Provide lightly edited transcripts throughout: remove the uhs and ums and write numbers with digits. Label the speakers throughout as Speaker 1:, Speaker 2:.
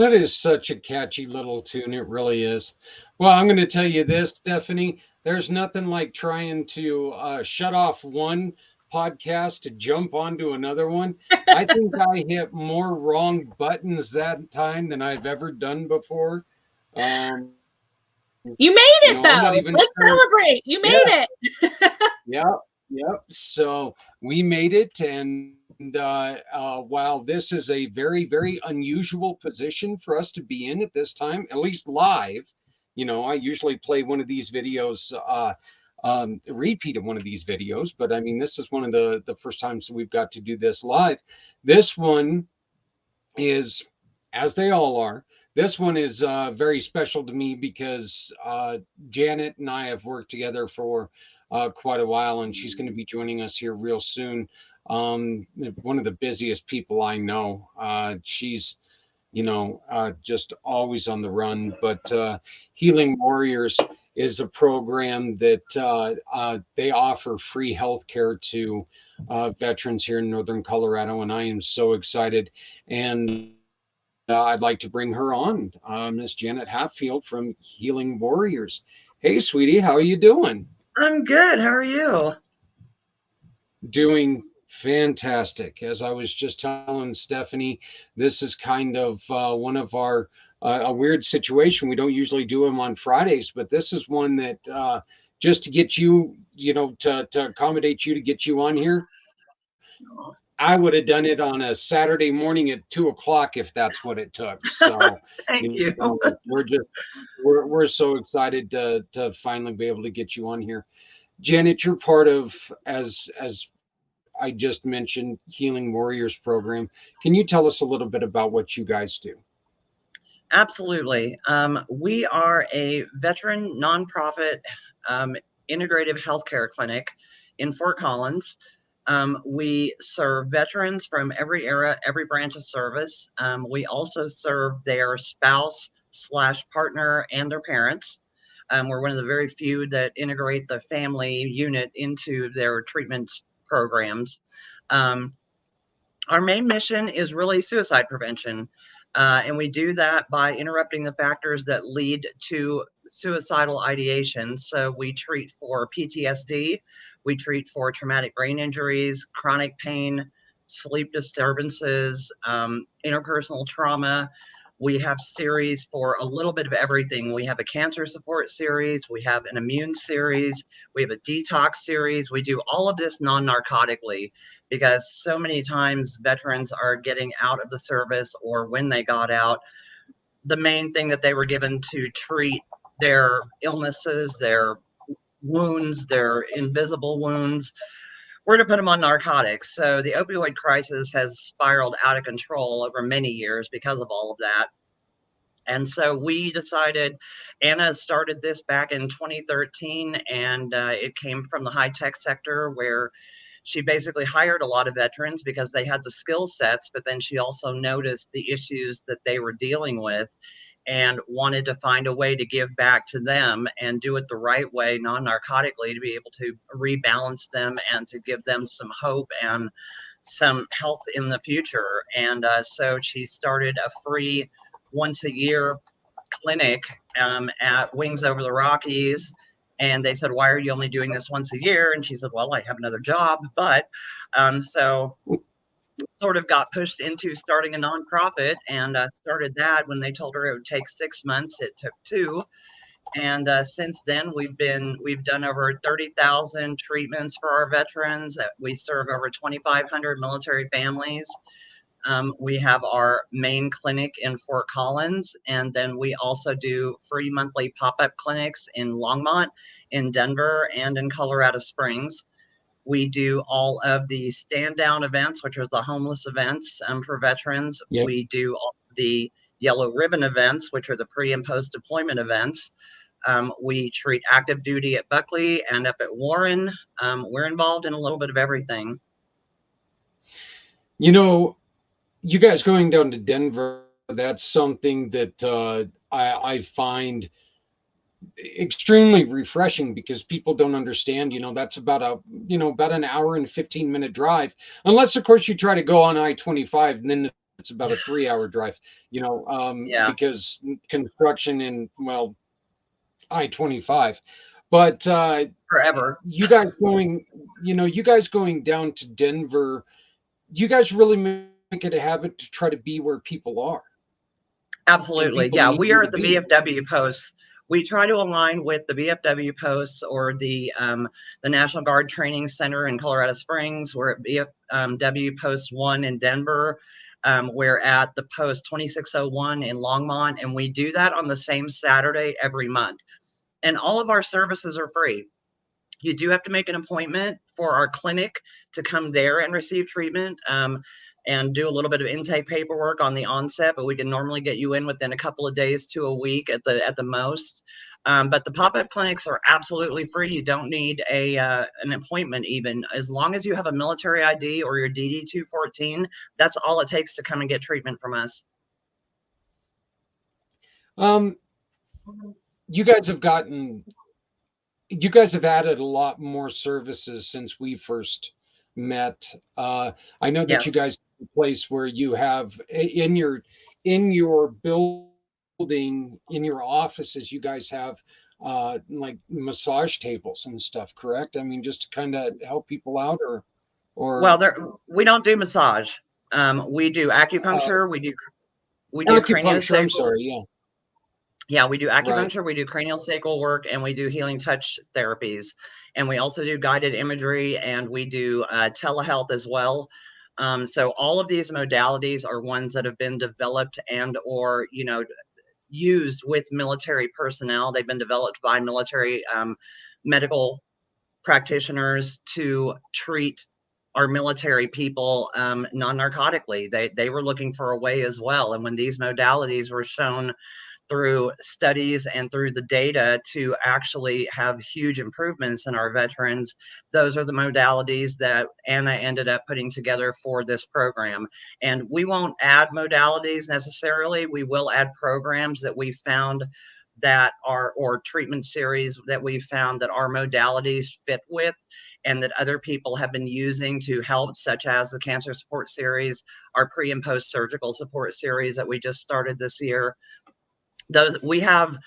Speaker 1: That is such a catchy little tune. It really is. Well, I'm going to tell you this, Stephanie. There's nothing like trying to shut off one podcast to jump onto another one. I think I hit more wrong buttons that time than I've ever done before. Um,
Speaker 2: You made
Speaker 1: I'm
Speaker 2: it
Speaker 1: not even
Speaker 2: though. Let's
Speaker 1: sure.
Speaker 2: celebrate. You
Speaker 1: Yeah,
Speaker 2: made it.
Speaker 1: yep, yep. So we made it, and while this is a very, very unusual position for us to be in at this time, at least live, I usually play one of these videos, repeat of one of these videos, but I mean, this is one of the first times we've got to do this live. This one is, as they all are. This one is very special to me because Janet and I have worked together for quite a while, and she's going to be joining us here real soon. One of the busiest people I know. She's, just always on the run. But Healing Warriors is a program that they offer free health care to veterans here in Northern Colorado, and I am so excited. And I'd like to bring her on, Miss Janet Hatfield from Healing Warriors. Hey, sweetie, how are you doing?
Speaker 3: I'm good. How are you?
Speaker 1: Doing fantastic. As I was just telling Stephanie, this is kind of one of our a weird situation. We don't usually do them on Fridays, but this is one that just to get you, to accommodate you, to get you on here. I would have done it on a Saturday morning at 2 o'clock if that's what it took. So,
Speaker 3: Thank you.
Speaker 1: we're so excited to finally be able to get you on here. Janet, you're part of, as I just mentioned, Healing Warriors program. Can you tell us a little bit about what you guys do?
Speaker 3: Absolutely. We are a veteran nonprofit integrative healthcare clinic in Fort Collins. We serve veterans from every era, every branch of service. We also serve their spouse/partner and their parents. We're one of the very few that integrate the family unit into their treatment programs. Um, our main mission is really suicide prevention. And we do that by interrupting the factors that lead to suicidal ideation. So we treat for PTSD, we treat for traumatic brain injuries, chronic pain, sleep disturbances, interpersonal trauma. We have series for a little bit of everything. We have a cancer support series, we have an immune series, we have a detox series. We do all of this non-narcotically because so many times veterans are getting out of the service, or when they got out, the main thing that they were given to treat their illnesses, their wounds, their invisible wounds, were to put them on narcotics. So the opioid crisis has spiraled out of control over many years because of all of that. And so we decided, Anna started this back in 2013, and it came from the high tech sector where she basically hired a lot of veterans because they had the skill sets, but then she also noticed the issues that they were dealing with and wanted to find a way to give back to them and do it the right way, non-narcotically, to be able to rebalance them and to give them some hope and some health in the future. And so she started a free once a year clinic at Wings Over the Rockies. And they said, why are you only doing this once a year? And she said, well, I have another job. But so sort of got pushed into starting a nonprofit, and started that. When they told her it would take 6 months, it took 2. And since then, we've done over 30,000 treatments for our veterans. We serve over 2,500 military families. We have our main clinic in Fort Collins, and then we also do free monthly pop-up clinics in Longmont, in Denver, and in Colorado Springs. We do all of the stand down events, which are the homeless events for veterans.
Speaker 1: Yep.
Speaker 3: We do all the yellow ribbon events, which are the pre and post deployment events. We treat active duty at Buckley and up at Warren. We're involved in a little bit of everything.
Speaker 1: You guys going down to Denver, that's something that I find extremely refreshing because people don't understand, that's about an hour and 15-minute drive, unless of course you try to go on I-25, and then it's it's about a 3-hour drive,
Speaker 3: Yeah.
Speaker 1: because construction in, well, I-25. But
Speaker 3: Forever.
Speaker 1: you guys going down to Denver, you guys really make it a habit to try to be where people are and
Speaker 3: Absolutely.
Speaker 1: people
Speaker 3: Yeah,
Speaker 1: need
Speaker 3: we
Speaker 1: you
Speaker 3: are
Speaker 1: to
Speaker 3: at the
Speaker 1: be.
Speaker 3: VFW posts. We try to align with the VFW posts or the National Guard Training Center in Colorado Springs. We're at VFW Post 1 in Denver. We're at the Post 2601 in Longmont, and we do that on the same Saturday every month. And all of our services are free. You do have to make an appointment for our clinic to come there and receive treatment, and do a little bit of intake paperwork on the onset, but we can normally get you in within a couple of days to a week at the most. But the pop-up clinics are absolutely free. You don't need an appointment even. As long as you have a military ID or your DD 214, that's all it takes to come and get treatment from us.
Speaker 1: Um, you guys have gotten you guys have added a lot more services since we first met. I know that you guys
Speaker 3: Yes.
Speaker 1: have a place where you have in your building, in your offices, you guys have like massage tables and stuff, correct? I mean, just to kind of help people out, or
Speaker 3: Well, we don't do massage. We do
Speaker 1: uh,
Speaker 3: acupuncture. We do
Speaker 1: acupuncture. I'm
Speaker 3: craniosacral.
Speaker 1: sorry. Yeah,
Speaker 3: Yeah, we do
Speaker 1: right.
Speaker 3: acupuncture, we do cranial sacral work, and we do healing touch therapies. And we also do guided imagery, and we do telehealth as well. So all of these modalities are ones that have been developed and or used with military personnel. They've been developed by military medical practitioners to treat our military people non-narcotically. They were looking for a way as well. And when these modalities were shown through studies and through the data to actually have huge improvements in our veterans, those are the modalities that Anna ended up putting together for this program. And we won't add modalities necessarily. We will add programs that we found that are, or treatment series that we found that our modalities fit with and that other people have been using to help, such as the cancer support series, our pre and post surgical support series that we just started this year. Those we have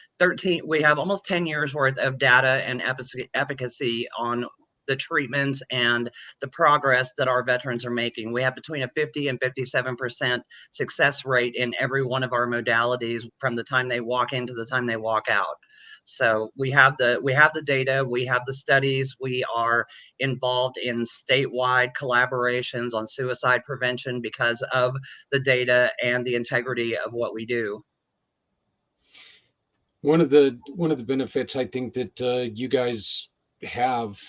Speaker 3: almost 10 years worth of data and efficacy on the treatments and the progress that our veterans are making. We have between a 50 and 57% success rate in every one of our modalities from the time they walk in to the time they walk out. So we have the data, we have the studies, we are involved in statewide collaborations on suicide prevention because of the data and the integrity of what we do.
Speaker 1: One of the benefits I think that you guys have,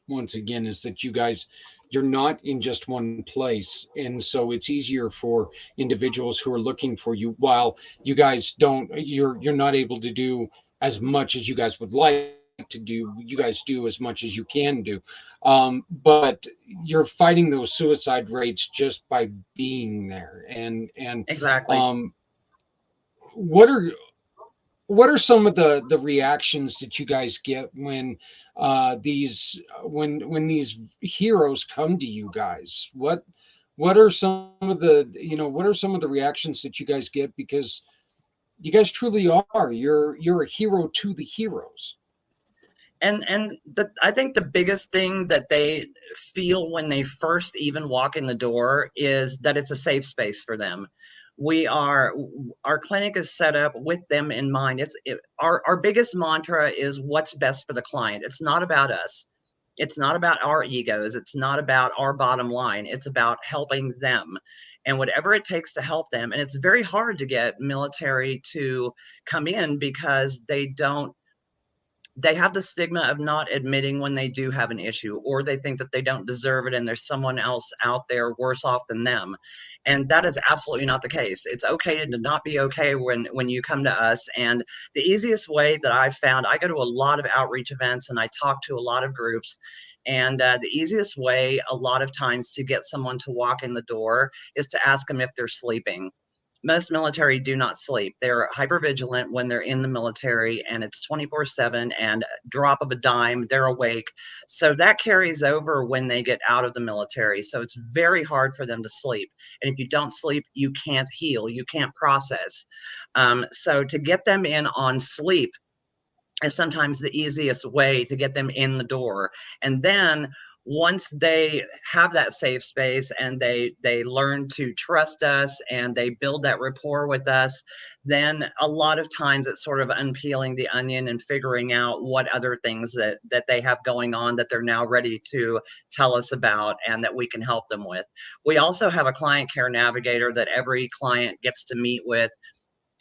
Speaker 1: once again, is that you're not in just one place, and so it's easier for individuals who are looking for you. While you guys don't, you're not able to do as much as you guys would like to do. You guys do as much as you can do, but you're fighting those suicide rates just by being there. And
Speaker 3: Exactly.
Speaker 1: um, what are what are some of the reactions that you guys get when these heroes come to you guys? What are some of the what are some of the reactions that you guys get, because you guys truly are, you're a hero to the heroes.
Speaker 3: And I think the biggest thing that they feel when they first even walk in the door is that it's a safe space for them. Our clinic is set up with them in mind. Our biggest mantra is what's best for the client. It's not about us. It's not about our egos. It's not about our bottom line. It's about helping them and whatever it takes to help them. And it's very hard to get military to come in because they have the stigma of not admitting when they do have an issue, or they think that they don't deserve it and there's someone else out there worse off than them. And that is absolutely not the case. It's okay to not be okay when you come to us. And the easiest way that I've found, I go to a lot of outreach events and I talk to a lot of groups. And the easiest way a lot of times to get someone to walk in the door is to ask them if they're sleeping. most military do not sleep. They're hypervigilant when they're in the military, and it's 24/7, and drop of a dime, they're awake. So that carries over when they get out of the military. So it's very hard for them to sleep. And if you don't sleep, you can't heal, you can't process. So to get them in on sleep is sometimes the easiest way to get them in the door. And then once they have that safe space and they learn to trust us and they build that rapport with us, then a lot of times it's sort of unpeeling the onion and figuring out what other things that they have going on that they're now ready to tell us about and that we can help them with. We also have a client care navigator that every client gets to meet with,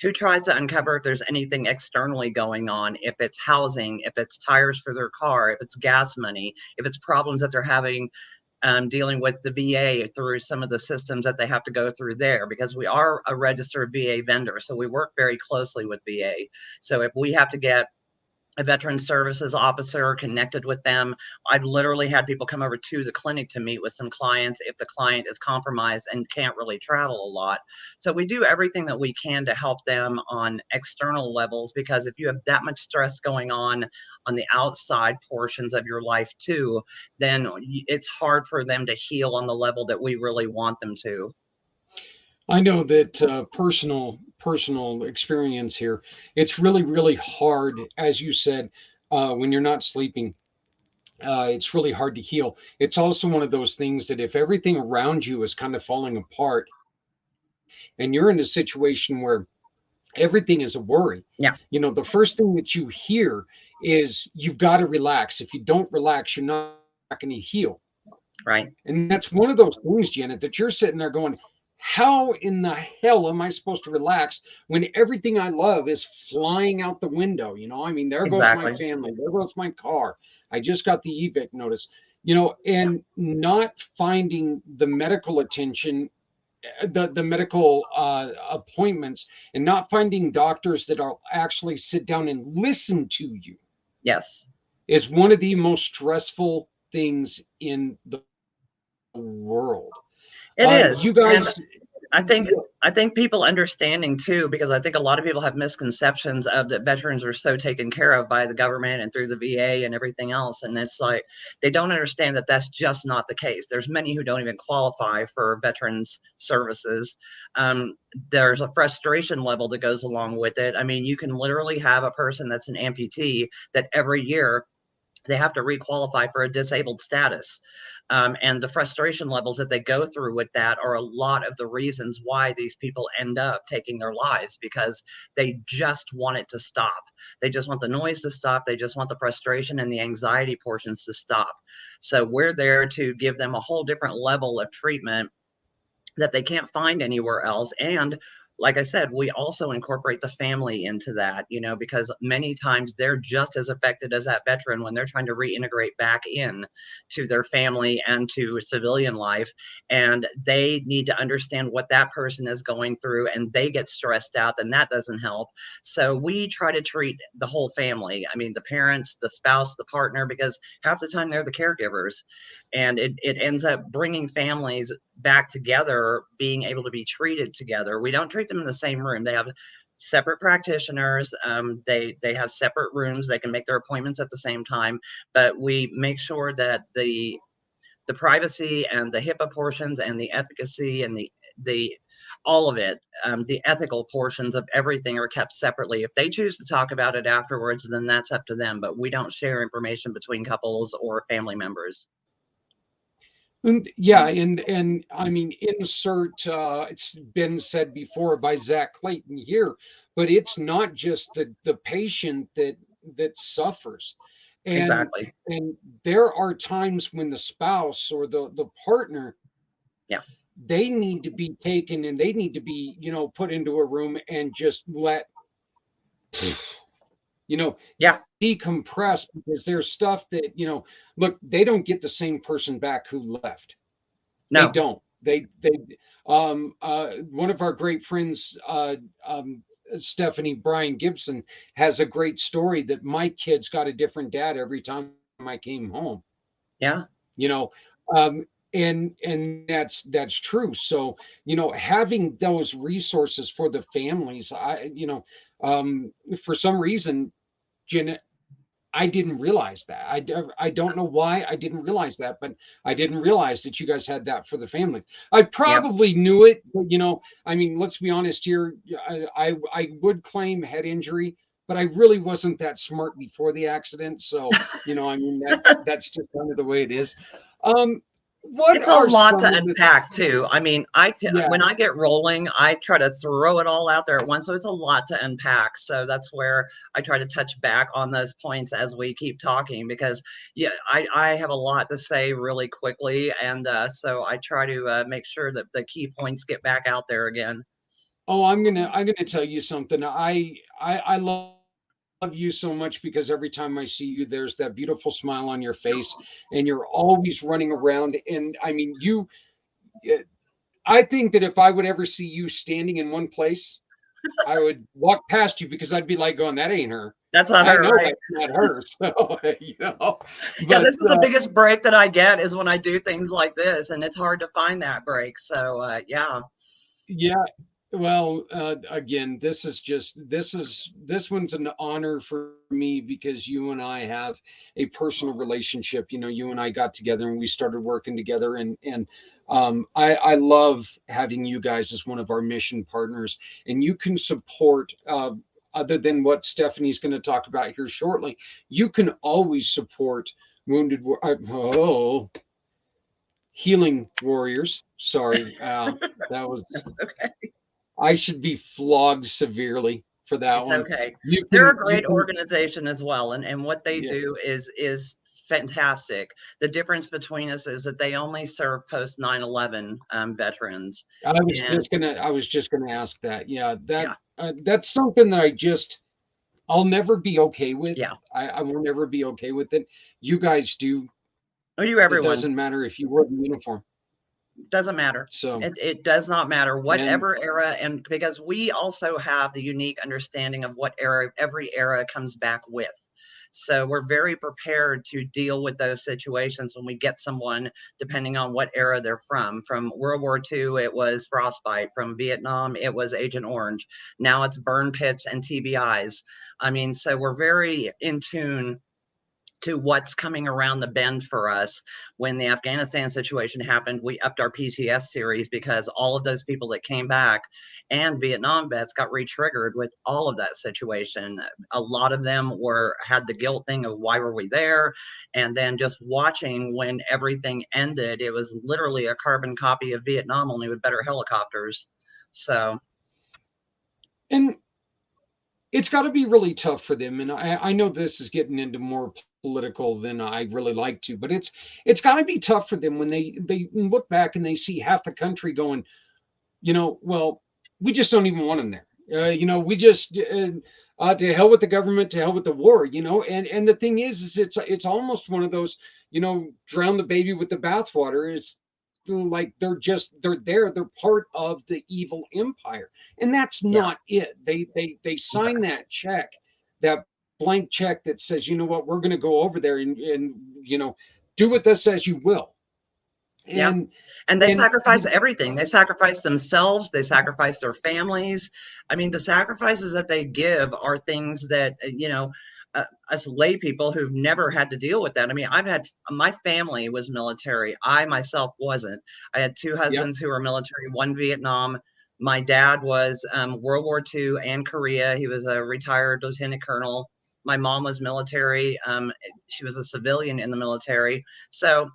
Speaker 3: who tries to uncover if there's anything externally going on, if it's housing, if it's tires for their car, if it's gas money, if it's problems that they're having dealing with the VA through some of the systems that they have to go through there, because we are a registered VA vendor. So we work very closely with VA. So if we have to get a veteran services officer connected with them, I've literally had people come over to the clinic to meet with some clients if the client is compromised and can't really travel a lot. So we do everything that we can to help them on external levels, because if you have that much stress going on the outside portions of your life too, then it's hard for them to heal on the level that we really want them to.
Speaker 1: I know that personal experience here. It's really hard, as you said, when you're not sleeping. It's really hard to heal. It's also one of those things that if everything around you is kind of falling apart, and you're in a situation where everything is a worry,
Speaker 3: Yeah,
Speaker 1: the first thing that you hear is you've got to relax. If you don't relax, you're not going to heal.
Speaker 3: right.
Speaker 1: And that's one of those things, Janet, that you're sitting there going, how in the hell am I supposed to relax when everything I love is flying out the window? I mean, there goes my
Speaker 3: Exactly.
Speaker 1: family, there goes my car. I just got the evict notice,
Speaker 3: Yeah.
Speaker 1: and not finding the medical attention, the medical appointments, and not finding doctors that are actually sit down and listen to you
Speaker 3: Yes.
Speaker 1: is one of the most stressful things in the world.
Speaker 3: It is.
Speaker 1: You
Speaker 3: And
Speaker 1: guys,
Speaker 3: I think I think people understanding too, because I think a lot of people have misconceptions of that veterans are so taken care of by the government and through the VA and everything else, and it's like they don't understand that that's just not the case. There's many who don't even qualify for veterans services. Um, there's a frustration level that goes along with it. I mean, you can literally have a person that's an amputee that every year they have to requalify for a disabled status. And the frustration levels that they go through with that are a lot of the reasons why these people end up taking their lives, because they just want it to stop. They just want the noise to stop. They just want the frustration and the anxiety portions to stop. So we're there to give them a whole different level of treatment that they can't find anywhere else. And like I said, we also incorporate the family into that, because many times they're just as affected as that veteran when they're trying to reintegrate back in to their family and to civilian life. And they need to understand what that person is going through, and they get stressed out, then that doesn't help. So we try to treat the whole family. I mean, the parents, the spouse, the partner, because half the time they're the caregivers. And it ends up bringing families back together, being able to be treated together. We don't treat them in the same room. They have separate practitioners. They have separate rooms. They can make their appointments at the same time, but we make sure that the privacy and the HIPAA portions and the efficacy and the all of it, the ethical portions of everything are kept separately. If they choose to talk about it afterwards, then that's up to them. But we don't share information between couples or family members.
Speaker 1: and yeah, and I mean, insert. It's been said before by Zach Clayton here, but it's not just the patient that suffers, and
Speaker 3: Exactly.
Speaker 1: and there are times when the spouse or the partner,
Speaker 3: Yeah.
Speaker 1: they need to be taken and they need to be put into a room and just let you know
Speaker 3: Yeah.
Speaker 1: decompress, because there's stuff that look, they don't get the same person back who left. They
Speaker 3: No.
Speaker 1: don't. They one of our great friends, Stephanie Brian Gibson, has a great story that my kids got a different dad every time I came home.
Speaker 3: Yeah.
Speaker 1: You know, um, and that's true. So, having those resources for the families, for some reason, Jen, I didn't realize that. I don't know why I didn't realize that, but I didn't realize that you guys had that for the family. I
Speaker 3: Yep.
Speaker 1: probably knew it, but I mean, let's be honest here. I would claim head injury, but I really wasn't that smart before the accident. So, I mean, that's just kind of the way it is. Um, what
Speaker 3: It's a
Speaker 1: are
Speaker 3: lot
Speaker 1: some
Speaker 3: to
Speaker 1: of the
Speaker 3: unpack too. I mean,
Speaker 1: yeah.
Speaker 3: when I get rolling, I try to throw it all out there at once. So it's a lot to unpack. So that's where I try to touch back on those points as we keep talking, because yeah, I have a lot to say really quickly. And so I try to make sure that the key points get back out there again.
Speaker 1: Oh, I'm gonna tell you something. I love you so much because every time I see you, there's that beautiful smile on your face, and you're always running around. And I mean, eh, I think that if I would ever see you standing in one place, I would walk past you because I'd be like going, "That ain't her."
Speaker 3: That's not
Speaker 1: I
Speaker 3: her,
Speaker 1: know
Speaker 3: right?
Speaker 1: that's not her. So,
Speaker 3: Yeah,
Speaker 1: but
Speaker 3: this is the biggest break that I get is when I do things like this, and it's hard to find that break. So yeah.
Speaker 1: yeah. Well, again, this one's an honor for me because you and I have a personal relationship. You and I got together and we started working together, and I love having you guys as one of our mission partners, and you can support. Other than what Stephanie's going to talk about here shortly, you can always support healing warriors. Sorry, that was
Speaker 3: That's okay.
Speaker 1: I should be flogged severely for that
Speaker 3: It's
Speaker 1: one.
Speaker 3: okay.
Speaker 1: You
Speaker 3: They're a
Speaker 1: you
Speaker 3: great
Speaker 1: can,
Speaker 3: organization as well, and what they
Speaker 1: yeah.
Speaker 3: do is fantastic. The difference between us is that they only serve post 9/11 veterans, and
Speaker 1: I was just gonna ask that. Yeah,
Speaker 3: yeah,
Speaker 1: that's something that I'll never be okay with.
Speaker 3: yeah.
Speaker 1: I will never be okay with it. You guys do.
Speaker 3: Oh, you
Speaker 1: It
Speaker 3: everyone.
Speaker 1: doesn't matter if you wear the uniform.
Speaker 3: Doesn't matter.
Speaker 1: So,
Speaker 3: It does not matter
Speaker 1: and
Speaker 3: whatever era, and because we also have the unique understanding of what era every era comes back with. So we're very prepared to deal with those situations when we get someone, depending on what era they're from. From World War II, it was frostbite. From Vietnam, it was Agent Orange. Now it's burn pits and TBIs. I mean, so we're very in tune to what's coming around the bend for us. When the Afghanistan situation happened, we upped our PTS series because all of those people that came back and Vietnam vets got re-triggered with all of that situation. A lot of them had the guilt thing of why were we there? And then just watching when everything ended, it was literally a carbon copy of Vietnam, only with better helicopters. So
Speaker 1: and it's got to be really tough for them. And I know this is getting into more political than I really like to, but it's got to be tough for them when they look back and they see half the country going, well, we just don't even want them there. We just to hell with the government, to hell with the war. And the thing is it's almost one of those, drown the baby with the bathwater. It's like they're there, they're part of the evil empire, and that's
Speaker 3: yeah,
Speaker 1: not it. They sign
Speaker 3: exactly.
Speaker 1: that check, that blank check that says, you know what, we're going to go over there and do with us as you will.
Speaker 3: Yeah.
Speaker 1: And
Speaker 3: And they
Speaker 1: and
Speaker 3: sacrifice everything. They sacrifice themselves, they sacrifice their families. I mean, the sacrifices that they give are things that, us lay people who've never had to deal with that. I mean, my family was military. I myself wasn't. I had two
Speaker 1: Yep.
Speaker 3: husbands who were military, one Vietnam. My dad was World War II and Korea. He was a retired lieutenant colonel. My mom was military. She was a civilian in the military. So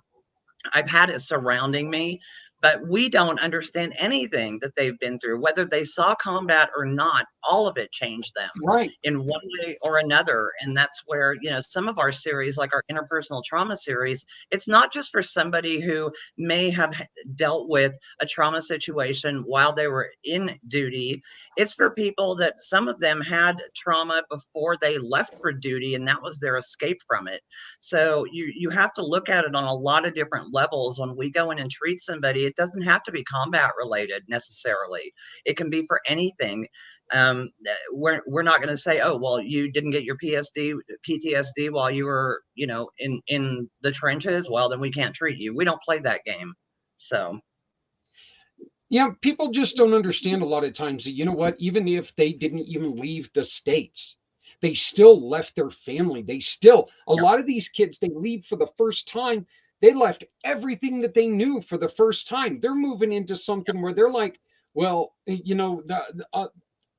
Speaker 3: I've had it surrounding me, but we don't understand anything that they've been through, whether they saw combat or not. All of it changed them
Speaker 1: Right.
Speaker 3: in one way or another. And that's where, some of our series, like our interpersonal trauma series, it's not just for somebody who may have dealt with a trauma situation while they were in duty. It's for people that some of them had trauma before they left for duty, and that was their escape from it. So you have to look at it on a lot of different levels. When we go in and treat somebody, it doesn't have to be combat related necessarily. It can be for anything. We're not going to say, oh, well, you didn't get your PTSD while you were, in the trenches. Well, then we can't treat you. We don't play that game. So,
Speaker 1: Yeah, people just don't understand a lot of times that, you know what, even if they didn't even leave the States, they still left their family. They still, a
Speaker 3: yeah,
Speaker 1: lot of these kids, they leave for the first time. They left everything that they knew for the first time. They're moving into something where they're like, well,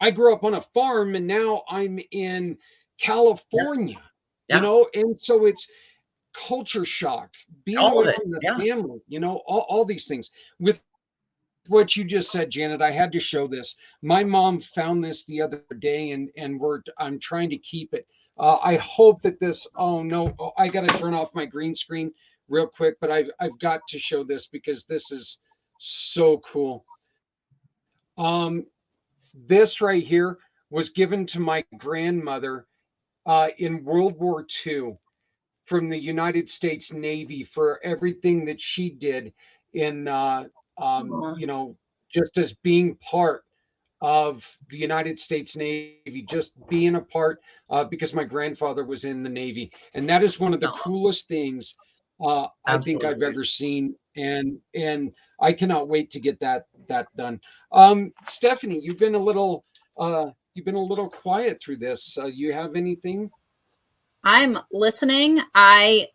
Speaker 1: I grew up on a farm and now I'm in
Speaker 3: yeah,
Speaker 1: California,
Speaker 3: yeah,
Speaker 1: and so it's culture shock, being
Speaker 3: all of
Speaker 1: away
Speaker 3: it.
Speaker 1: from the
Speaker 3: Yeah.
Speaker 1: family, all these things. With what you just said, Janet, I had to show this. My mom found this the other day, and I'm trying to keep it. I hope that this. Oh no, I got to turn off my green screen real quick, but I've got to show this because this is so cool. Um, this right here was given to my grandmother in World War II from the United States Navy for everything that she did in
Speaker 3: Aw,
Speaker 1: just as being part of the United States Navy, just being a part, because my grandfather was in the Navy, and that is one of the
Speaker 3: aw,
Speaker 1: coolest things I think I've
Speaker 3: absolutely.
Speaker 1: ever seen, and I cannot wait to get that done. Stephanie, you've been a little quiet through this. You have anything?
Speaker 2: I'm listening. I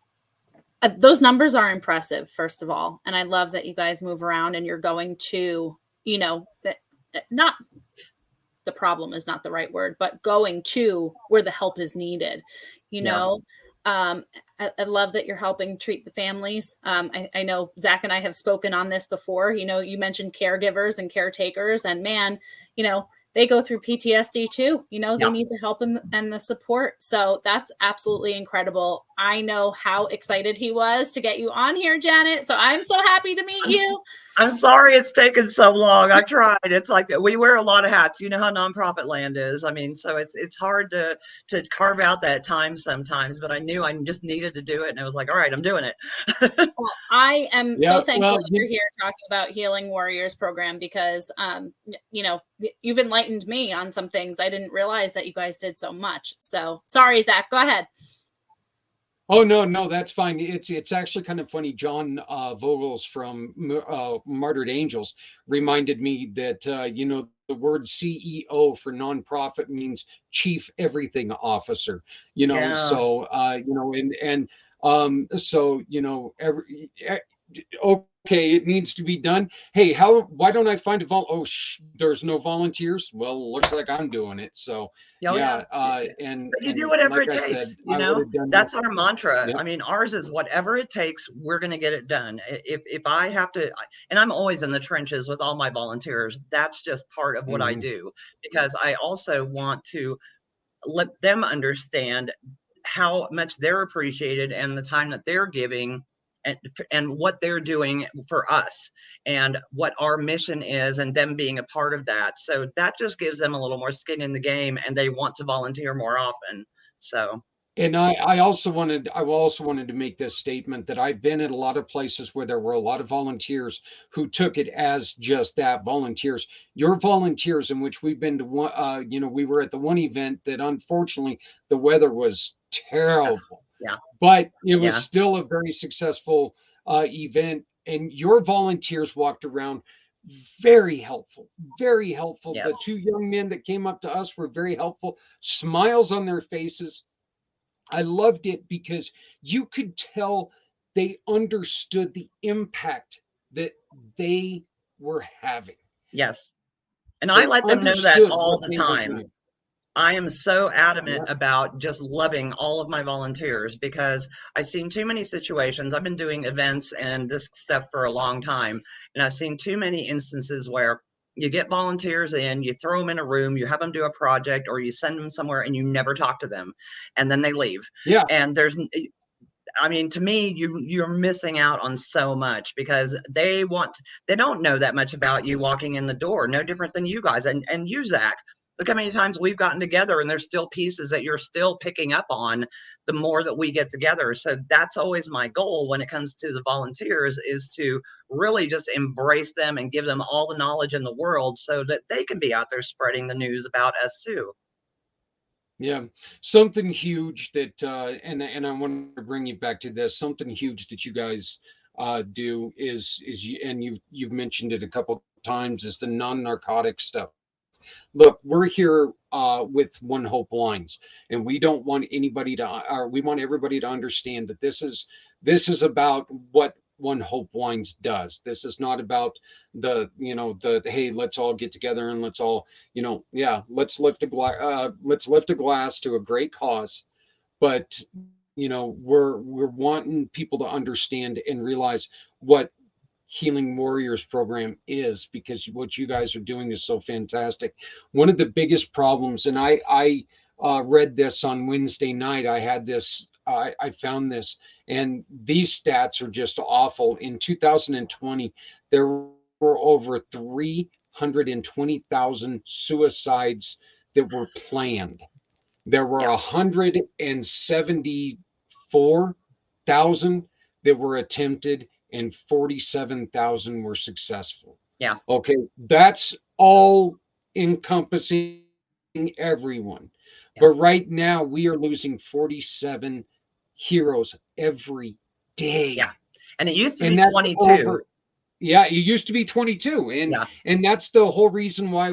Speaker 2: those numbers are impressive, first of all, and I love that you guys move around and you're going to, not the problem is not the right word, but going to where the help is needed. You
Speaker 3: Yeah.
Speaker 2: know, I love that you're helping treat the families. I know Zach and I have spoken on this before. You mentioned caregivers and caretakers, and man, they go through PTSD too. They
Speaker 3: Yeah.
Speaker 2: need the help and the support. So that's absolutely incredible. I know how excited he was to get you on here, Janet. So I'm so happy to meet
Speaker 3: I'm s-
Speaker 2: you.
Speaker 3: I'm sorry it's taken so long. I tried. It's like we wear a lot of hats. You know how nonprofit land is. I mean, so it's hard to carve out that time sometimes. But I knew I just needed to do it, and I was like, all right, I'm doing it.
Speaker 2: Well, I am so
Speaker 1: Yeah,
Speaker 2: thankful
Speaker 1: well,
Speaker 2: that you're here talking about Healing Warriors program because, you've enlightened me on some things. I didn't realize that you guys did so much. So sorry, Zach, go ahead.
Speaker 1: oh no, no, that's fine. It's actually kind of funny. John Vogels from Martyred Angels reminded me that the word CEO for nonprofit means Chief Everything Officer.
Speaker 3: Yeah.
Speaker 1: So so okay, it needs to be done. Hey, why don't I find a there's no volunteers. Well, looks like I'm doing it. So
Speaker 3: Oh yeah.
Speaker 1: yeah, and
Speaker 3: But you do
Speaker 1: and
Speaker 3: whatever
Speaker 1: like
Speaker 3: it
Speaker 1: I said,
Speaker 3: takes,
Speaker 1: I would have done
Speaker 3: that's
Speaker 1: this.
Speaker 3: our mantra.
Speaker 1: Yep.
Speaker 3: I mean, ours is whatever it takes, we're going to get it done. If I have to, and I'm always in the trenches with all my volunteers, that's just part of what I
Speaker 1: Mhm.
Speaker 3: do because I also want to let them understand how much they're appreciated and the time that they're giving and what they're doing for us and what our mission is and them being a part of that. So that just gives them a little more skin in the game and they want to volunteer more often. So
Speaker 1: And I also wanted to make this statement that I've been at a lot of places where there were a lot of volunteers who took it as just that, volunteers. Your volunteers, in which we've been to one, we were at the one event that unfortunately the weather was
Speaker 3: yeah,
Speaker 1: terrible,
Speaker 3: yeah,
Speaker 1: but it was
Speaker 3: yeah,
Speaker 1: still a very successful event. And your volunteers walked around very helpful, very helpful. The
Speaker 3: yes,
Speaker 1: two young men that came up to us were very helpful, smiles on their faces. I loved it because you could tell they understood the impact that they were having.
Speaker 3: yes. And I
Speaker 1: They
Speaker 3: let them know that
Speaker 1: understood
Speaker 3: all
Speaker 1: what
Speaker 3: the
Speaker 1: they were
Speaker 3: time.
Speaker 1: doing.
Speaker 3: I am so adamant
Speaker 1: Yeah.
Speaker 3: about just loving all of my volunteers because I've seen too many situations. I've been doing events and this stuff for a long time, and I've seen too many instances where you get volunteers in, you throw them in a room, you have them do a project, or you send them somewhere and you never talk to them, and then they leave.
Speaker 1: Yeah.
Speaker 3: And I mean, to me, you're missing out on so much because they don't know that much about you walking in the door, no different than you guys and you, Zach. Look how many times we've gotten together and there's still pieces that you're still picking up on the more that we get together. So that's always my goal when it comes to the volunteers is to really just embrace them and give them all the knowledge in the world so that they can be out there spreading the news about us too.
Speaker 1: Yeah. Something huge that and I want to bring you back to this, something huge that you guys do is you, and you've mentioned it a couple times, is the non-narcotic stuff. Look, we're here with One Hope Lines, and we don't want anybody to, or we want everybody to understand that this is about what One Hope Lines does. This is not about the hey, let's all get together and let's all yeah, let's lift a glass to a great cause, but we're wanting people to understand and realize what Healing Warriors program is, because what you guys are doing is so fantastic. One of the biggest problems, and I read this on Wednesday night. I had this. I found this, and these stats are just awful. In 2020, there were over 320,000 suicides that were planned. There were
Speaker 3: Yeah.
Speaker 1: 174,000 that were attempted, and 47,000 were successful.
Speaker 3: Yeah.
Speaker 1: Okay, that's all encompassing everyone.
Speaker 3: Yeah.
Speaker 1: But right now, we are losing 47 heroes every day.
Speaker 3: Yeah. And it used to be
Speaker 1: And that's
Speaker 3: 22.
Speaker 1: over. Yeah, it used to be 22,
Speaker 3: Yeah.
Speaker 1: and that's the whole reason why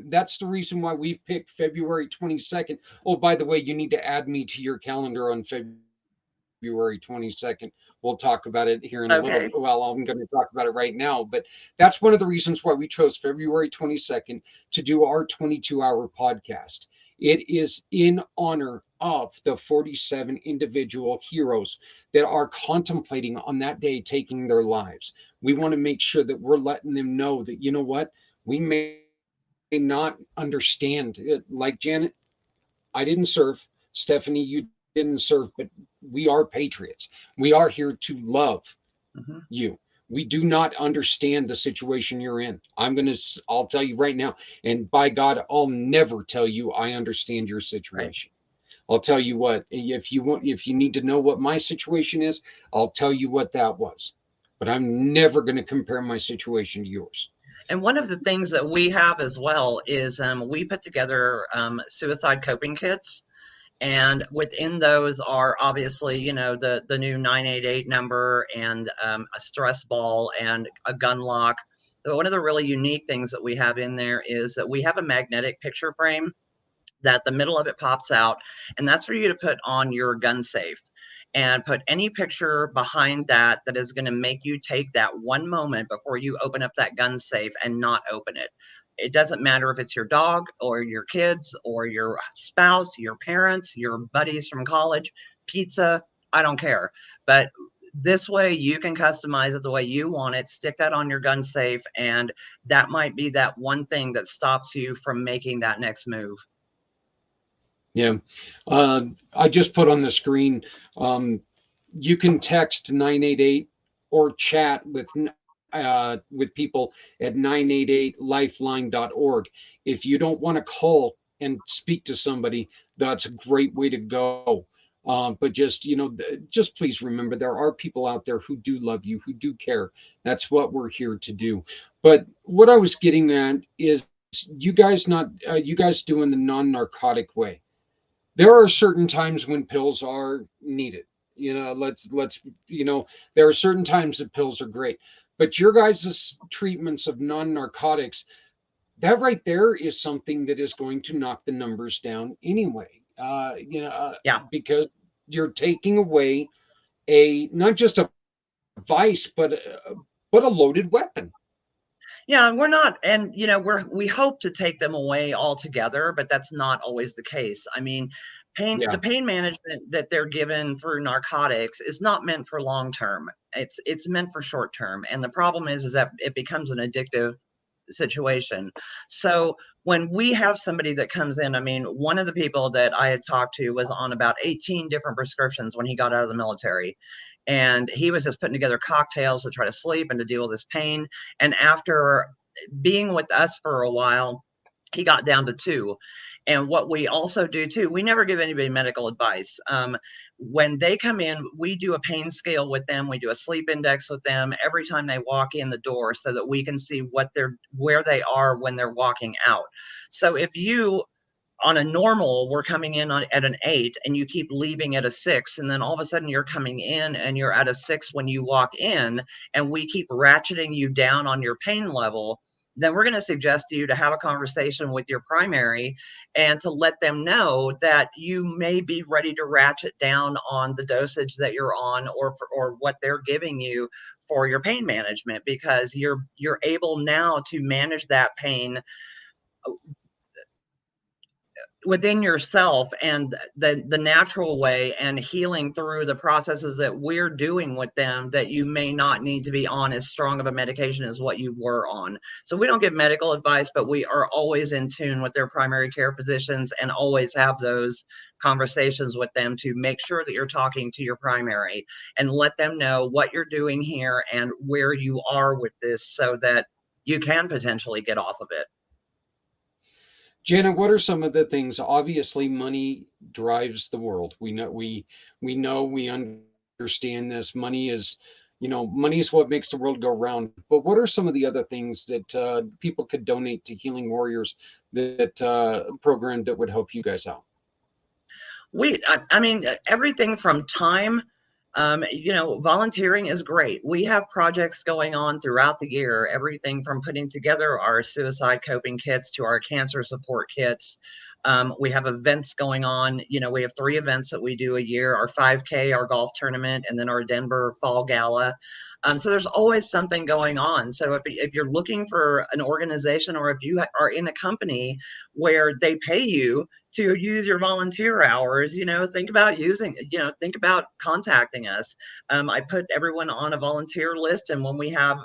Speaker 1: that's the reason why we've picked February 22nd. Oh, by the way, you need to add me to your calendar on February 22nd. We'll talk about it here in a
Speaker 3: Okay.
Speaker 1: little. Well, I'm going to talk about it right now, but that's one of the reasons why we chose February 22nd to do our 22-hour podcast. It is in honor of the 47 individual heroes that are contemplating on that day taking their lives. We want to make sure that we're letting them know that, you know what, we may not understand it. Like Janet, I didn't serve. Stephanie, you didn't serve, but we are patriots. We are here to love you. We do not understand the situation you're in. I'll tell you right now, and by God, I'll never tell you I understand your situation. Right. I'll tell you what, if you need to know what my situation is, I'll tell you what that was. But I'm never going to compare my situation to yours.
Speaker 3: And one of the things that we have as well is we put together suicide coping kits. And within those are obviously, the new 988 number and a stress ball and a gun lock. But one of the really unique things that we have in there is that we have a magnetic picture frame that the middle of it pops out, and that's for you to put on your gun safe and put any picture behind that is going to make you take that one moment before you open up that gun safe and not open it. It doesn't matter if it's your dog or your kids or your spouse, your parents, your buddies from college, pizza, I don't care. But this way you can customize it the way you want it, stick that on your gun safe, and that might be that one thing that stops you from making that next move.
Speaker 1: Yeah. I just put on the screen, you can text 988 or chat with people at 988lifeline.org. If you don't want to call and speak to somebody, that's a great way to go. But just please remember, there are people out there who do love you, who do care. That's what we're here to do. But what I was getting at is you guys doing the non-narcotic way. There are certain times when pills are needed. There are certain times that pills are great. But your guys' treatments of non-narcotics, that right there is something that is going to knock the numbers down anyway. Because you're taking away not just a vice, but a loaded weapon.
Speaker 3: Yeah, we're not, and we hope to take them away altogether, but that's not always the case. I mean, the pain management that they're given through narcotics is not meant for long term. It's meant for short term, and the problem is that it becomes an addictive situation. So when we have somebody that comes in, I mean, one of the people that I had talked to was on about 18 different prescriptions when he got out of the military. And he was just putting together cocktails to try to sleep and to deal with his pain. And after being with us for a while, he got down to 2. And what we also do too, we never give anybody medical advice. When they come in, we do a pain scale with them. We do a sleep index with them every time they walk in the door so that we can see where they are when they're walking out. So if you on a normal, we're coming in at an 8 and you keep leaving at a 6. And then all of a sudden you're coming in and you're at a 6 when you walk in, and we keep ratcheting you down on your pain level, then we're going to suggest to you to have a conversation with your primary and to let them know that you may be ready to ratchet down on the dosage that you're on, or what they're giving you for your pain management, because you're able now to manage that pain within yourself, and the natural way, and healing through the processes that we're doing with them, that you may not need to be on as strong of a medication as what you were on. So we don't give medical advice, but we are always in tune with their primary care physicians and always have those conversations with them to make sure that you're talking to your primary and let them know what you're doing here and where you are with this, so that you can potentially get off of it.
Speaker 1: Janet, what are some of the things? Obviously, money drives the world. We understand this. Money is, money is what makes the world go round. But what are some of the other things that people could donate to Healing Warriors, that program that would help you guys out?
Speaker 3: I mean, everything from time. Volunteering is great. We have projects going on throughout the year, everything from putting together our suicide coping kits to our cancer support kits. We have events going on. We have 3 events that we do a year: our 5K, our golf tournament, and then our Denver Fall Gala. So there's always something going on. So if you're looking for an organization, or if you are in a company where they pay you to use your volunteer hours, think about contacting us. I put everyone on a volunteer list, and when we have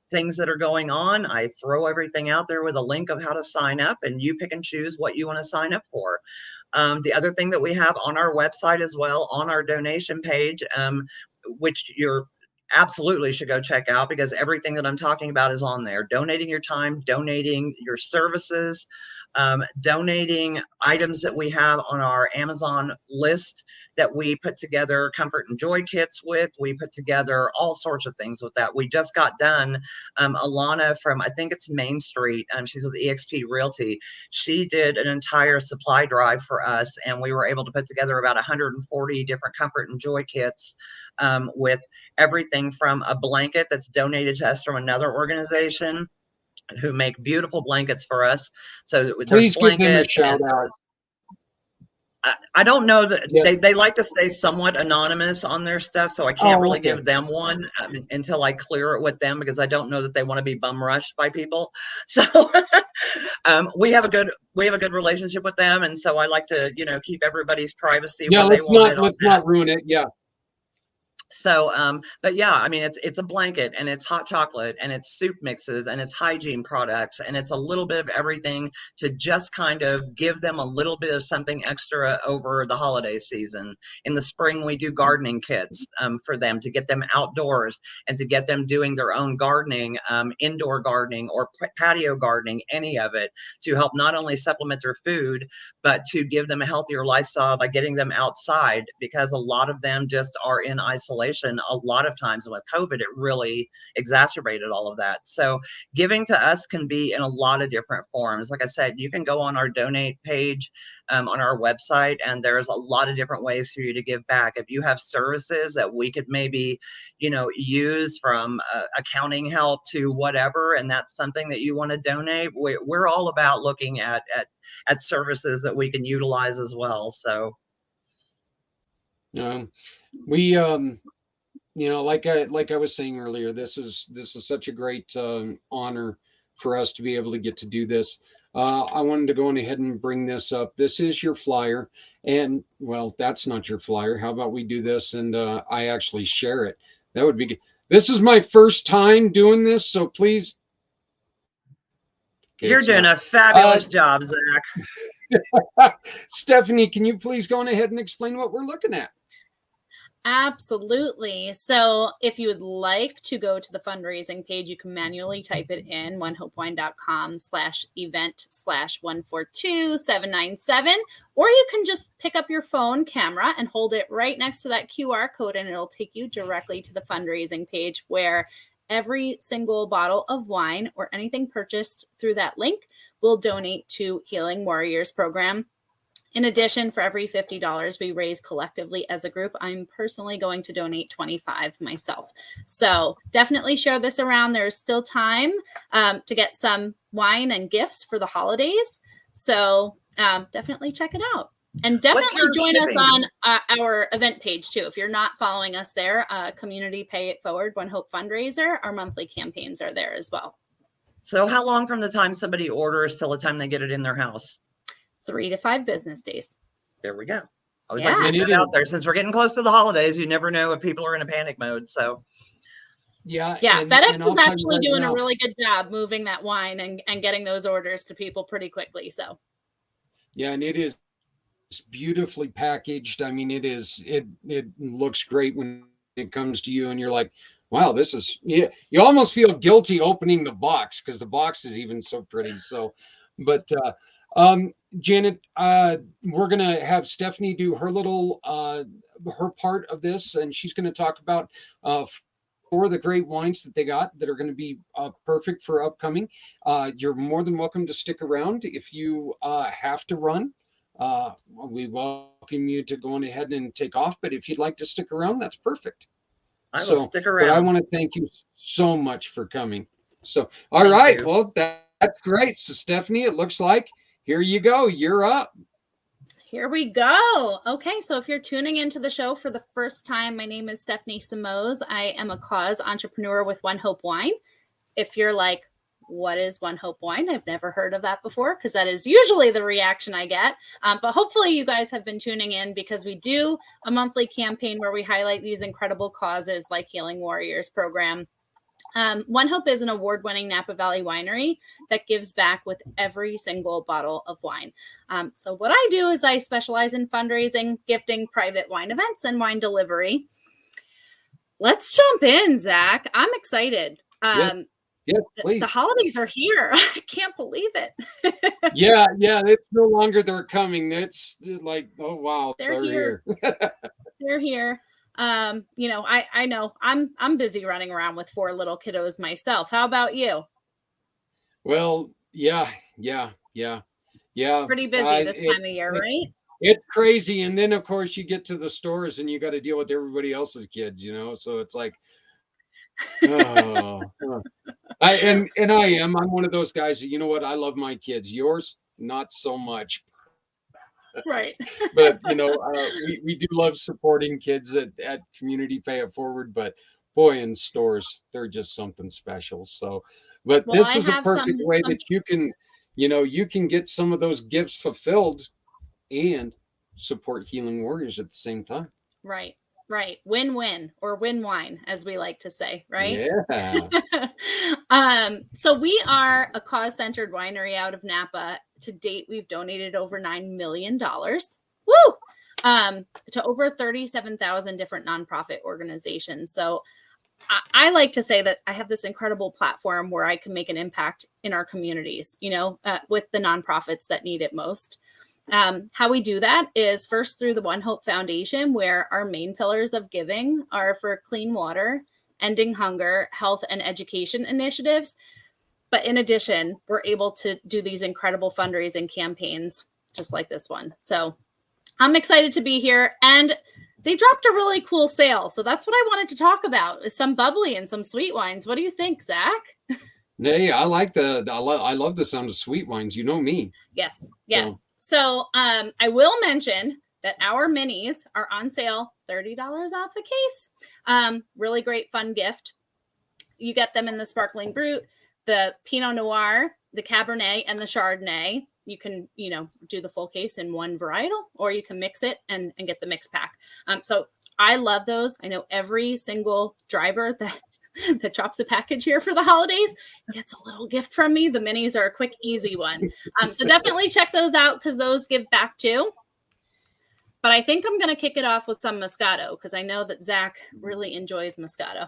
Speaker 3: things that are going on, I throw everything out there with a link of how to sign up, and you pick and choose what you want to sign up for. The other thing that we have on our website as well, on our donation page, which you're absolutely should go check out, because everything that I'm talking about is on there. Donating your time, donating your services, donating items that we have on our Amazon list that we put together comfort and joy kits with. We put together all sorts of things with that. We just got done. Alana from, I think it's Main Street, she's with eXp Realty. She did an entire supply drive for us, and we were able to put together about 140 different comfort and joy kits, with everything from a blanket that's donated to us from another organization who make beautiful blankets for us. So
Speaker 1: please give them a shout out.
Speaker 3: I don't know that
Speaker 1: Yes.
Speaker 3: they like to stay somewhat anonymous on their stuff, so I can't really give them one until I clear it with them, because I don't know that they want to be bum rushed by people. So we have a good relationship with them, and so I like to keep everybody's privacy.
Speaker 1: Yeah,
Speaker 3: let's
Speaker 1: not ruin it. Yeah.
Speaker 3: So, but yeah, I mean, it's a blanket, and it's hot chocolate, and it's soup mixes, and it's hygiene products, and it's a little bit of everything to just kind of give them a little bit of something extra over the holiday season. In the spring, we do gardening kits for them, to get them outdoors and to get them doing their own gardening, indoor gardening or patio gardening, any of it, to help not only supplement their food, but to give them a healthier lifestyle by getting them outside, because a lot of them just are in isolation. A lot of times with COVID, it really exacerbated all of that. So giving to us can be in a lot of different forms. Like I said, you can go on our donate page on our website, and there's a lot of different ways for you to give back. If you have services that we could maybe, use, from accounting help to whatever, and that's something that you want to donate, we're all about looking at services that we can utilize as well. So
Speaker 1: we like I was saying earlier, this is such a great honor for us to be able to get to do this. I wanted to go on ahead and bring this up. This is your flyer, and well, that's not your flyer. How about we do this and I actually share it? That would be good. This is my first time doing this, so please.
Speaker 3: Okay, you're doing a fabulous job, Zach.
Speaker 1: Stephanie, can you please go on ahead and explain what we're looking at?
Speaker 2: Absolutely. So if you would like to go to the fundraising page, you can manually type it in onehopewine.com/event/142797, or you can just pick up your phone camera and hold it right next to that QR code, and it'll take you directly to the fundraising page, where every single bottle of wine or anything purchased through that link will donate to Healing Warriors program. In addition, for every $50 we raise collectively as a group, I'm personally going to donate 25 myself. So definitely share this around. There's still time to get some wine and gifts for the holidays. So definitely check it out. And definitely join us on our event page too. If you're not following us there, Community Pay It Forward, One Hope Fundraiser, our monthly campaigns are there as well.
Speaker 3: So how long from the time somebody orders till the time they get it in their house?
Speaker 2: 3 to 5 business days.
Speaker 3: There we go. I always
Speaker 2: Yeah.
Speaker 3: like to get it out there. Since we're getting close to the holidays, you never know if people are in a panic mode. So
Speaker 1: Yeah.
Speaker 2: FedEx
Speaker 1: I'll
Speaker 2: is
Speaker 1: tell you
Speaker 2: actually
Speaker 1: right
Speaker 2: doing
Speaker 1: now,
Speaker 2: a really good job moving that wine and getting those orders to people pretty quickly. So
Speaker 1: yeah, and it is beautifully packaged. I mean, it looks great when it comes to you, and you're like, wow, this is, you almost feel guilty opening the box because the box is even so pretty. So, but Janet, we're gonna have Stephanie do her little her part of this, and she's gonna talk about 4 of the great wines that they got that are going to be perfect for upcoming. You're more than welcome to stick around if you have to run. We welcome you to go on ahead and take off, but if you'd like to stick around, that's perfect.
Speaker 3: I will stick around.
Speaker 1: But I want to thank you so much for coming. So, all right,
Speaker 3: you.
Speaker 1: well, that's great. So, Stephanie, it looks like here you go. You're up.
Speaker 2: here we go. Okay, so if you're tuning into the show for the first time, my name is Stephanie Simoes. I am a cause entrepreneur with One Hope Wine. If you're like, what is One Hope Wine? I've never heard of that before, because that is usually the reaction I get. But hopefully you guys have been tuning in, because we do a monthly campaign where we highlight these incredible causes like Healing Warriors program. One Hope is an award-winning Napa Valley winery that gives back with every single bottle of wine. So what I do is I specialize in fundraising, gifting, private wine events, and wine delivery. Let's jump in, Zach. I'm excited.
Speaker 1: Yes, please.
Speaker 2: The holidays are here. I can't believe it.
Speaker 1: yeah, it's no longer they're coming. It's like, oh wow,
Speaker 2: they're here. They're here. I know I'm busy running around with 4 little kiddos myself. How about you?
Speaker 1: Well, yeah.
Speaker 2: Pretty busy this time of year, right?
Speaker 1: It's crazy. And then of course you get to the stores and you got to deal with everybody else's kids, so it's like, oh. I'm one of those guys that, you know what, I love my kids. Yours, not so much.
Speaker 2: Right.
Speaker 1: But we do love supporting kids at Community Pay It Forward, but boy, in stores they're just something special. So but this is a perfect way that you can get some of those gifts fulfilled and support Healing Warriors at the same time. Right.
Speaker 2: Win-win, or win wine, as we like to say, right?
Speaker 1: Yeah.
Speaker 2: So we are a cause-centered winery out of Napa. To date, we've donated over $9 million. Woo! To over 37,000 different nonprofit organizations. So I like to say that I have this incredible platform where I can make an impact in our communities, with the nonprofits that need it most. How we do that is first through the One Hope Foundation, where our main pillars of giving are for clean water, ending hunger, health, and education initiatives. But in addition, we're able to do these incredible fundraising campaigns just like this one. So I'm excited to be here. And they dropped a really cool sale. So that's what I wanted to talk about, is some bubbly and some sweet wines. What do you think, Zach?
Speaker 1: Hey, I like I love the sound of sweet wines. You know me.
Speaker 2: Yes. So I will mention that our minis are on sale, $30 off a case. Really great fun gift. You get them in the Sparkling Brut, the Pinot Noir, the Cabernet, and the Chardonnay. You can, do the full case in one varietal, or you can mix it and get the mix pack. So I love those. I know every single driver that drops a package here for the holidays gets a little gift from me. The minis are a quick, easy one. So definitely check those out, because those give back too. But I think I'm going to kick it off with some Moscato, because I know that Zach really enjoys Moscato.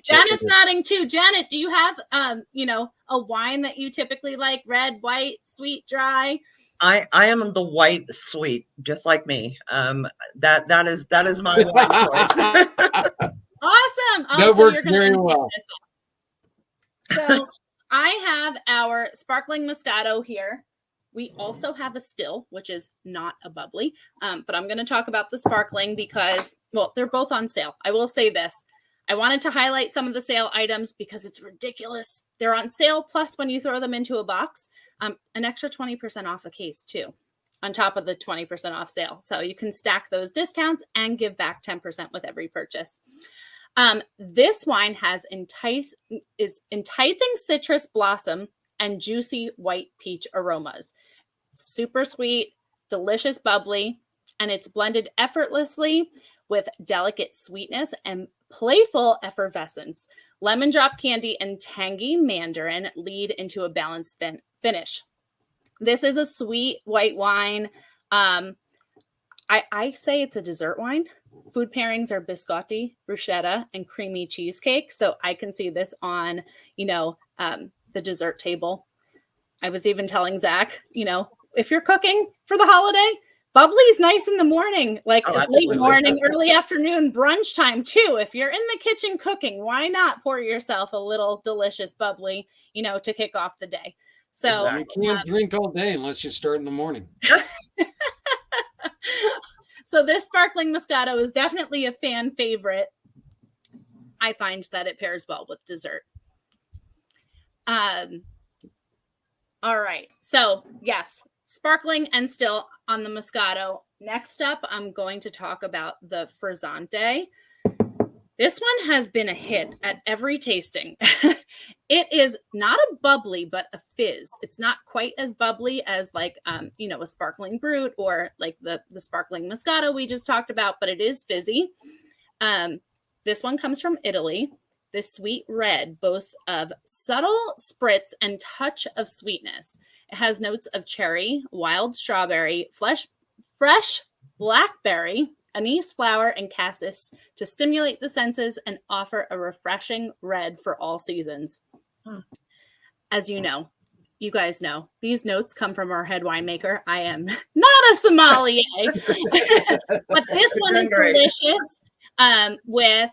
Speaker 2: Janet's nodding too. Janet, do you have, a wine that you typically like? Red, white, sweet, dry?
Speaker 3: I am the white sweet, just like me. That is my wine choice.
Speaker 2: Awesome.
Speaker 1: That works very well.
Speaker 2: So I have our Sparkling Moscato here. We also have a still, which is not a bubbly, but I'm going to talk about the sparkling because, well, they're both on sale. I will say this. I wanted to highlight some of the sale items because it's ridiculous. They're on sale, plus when you throw them into a box, an extra 20% off a case too, on top of the 20% off sale. So you can stack those discounts and give back 10% with every purchase. This wine has enticing citrus blossom and juicy white peach aromas. Super sweet, delicious bubbly, and it's blended effortlessly with delicate sweetness and playful effervescence. Lemon drop candy and tangy mandarin lead into a balanced finish. This is a sweet white wine. I say it's a dessert wine. Food pairings are biscotti, bruschetta, and creamy cheesecake. So I can see this on, the dessert table. I was even telling Zach, if you're cooking for the holiday, bubbly's nice in the morning, like late morning, early afternoon, brunch time too. If you're in the kitchen cooking, why not pour yourself a little delicious bubbly, to kick off the day? So
Speaker 1: you can't drink all day unless you start in the morning.
Speaker 2: So this sparkling Moscato is definitely a fan favorite. I find that it pairs well with dessert. All right. So yes, sparkling and still on the Moscato. Next up, I'm going to talk about the Frizzante. This one has been a hit at every tasting. It is not a bubbly, but a fizz. It's not quite as bubbly as like, a sparkling brut or like the sparkling Moscato we just talked about, but it is fizzy. This one comes from Italy. This sweet red boasts of subtle spritz and touch of sweetness. It has notes of cherry, wild strawberry, fresh blackberry, anise flower, and cassis to stimulate the senses and offer a refreshing red for all seasons. As you guys know, these notes come from our head winemaker. I am not a sommelier, but this one is delicious with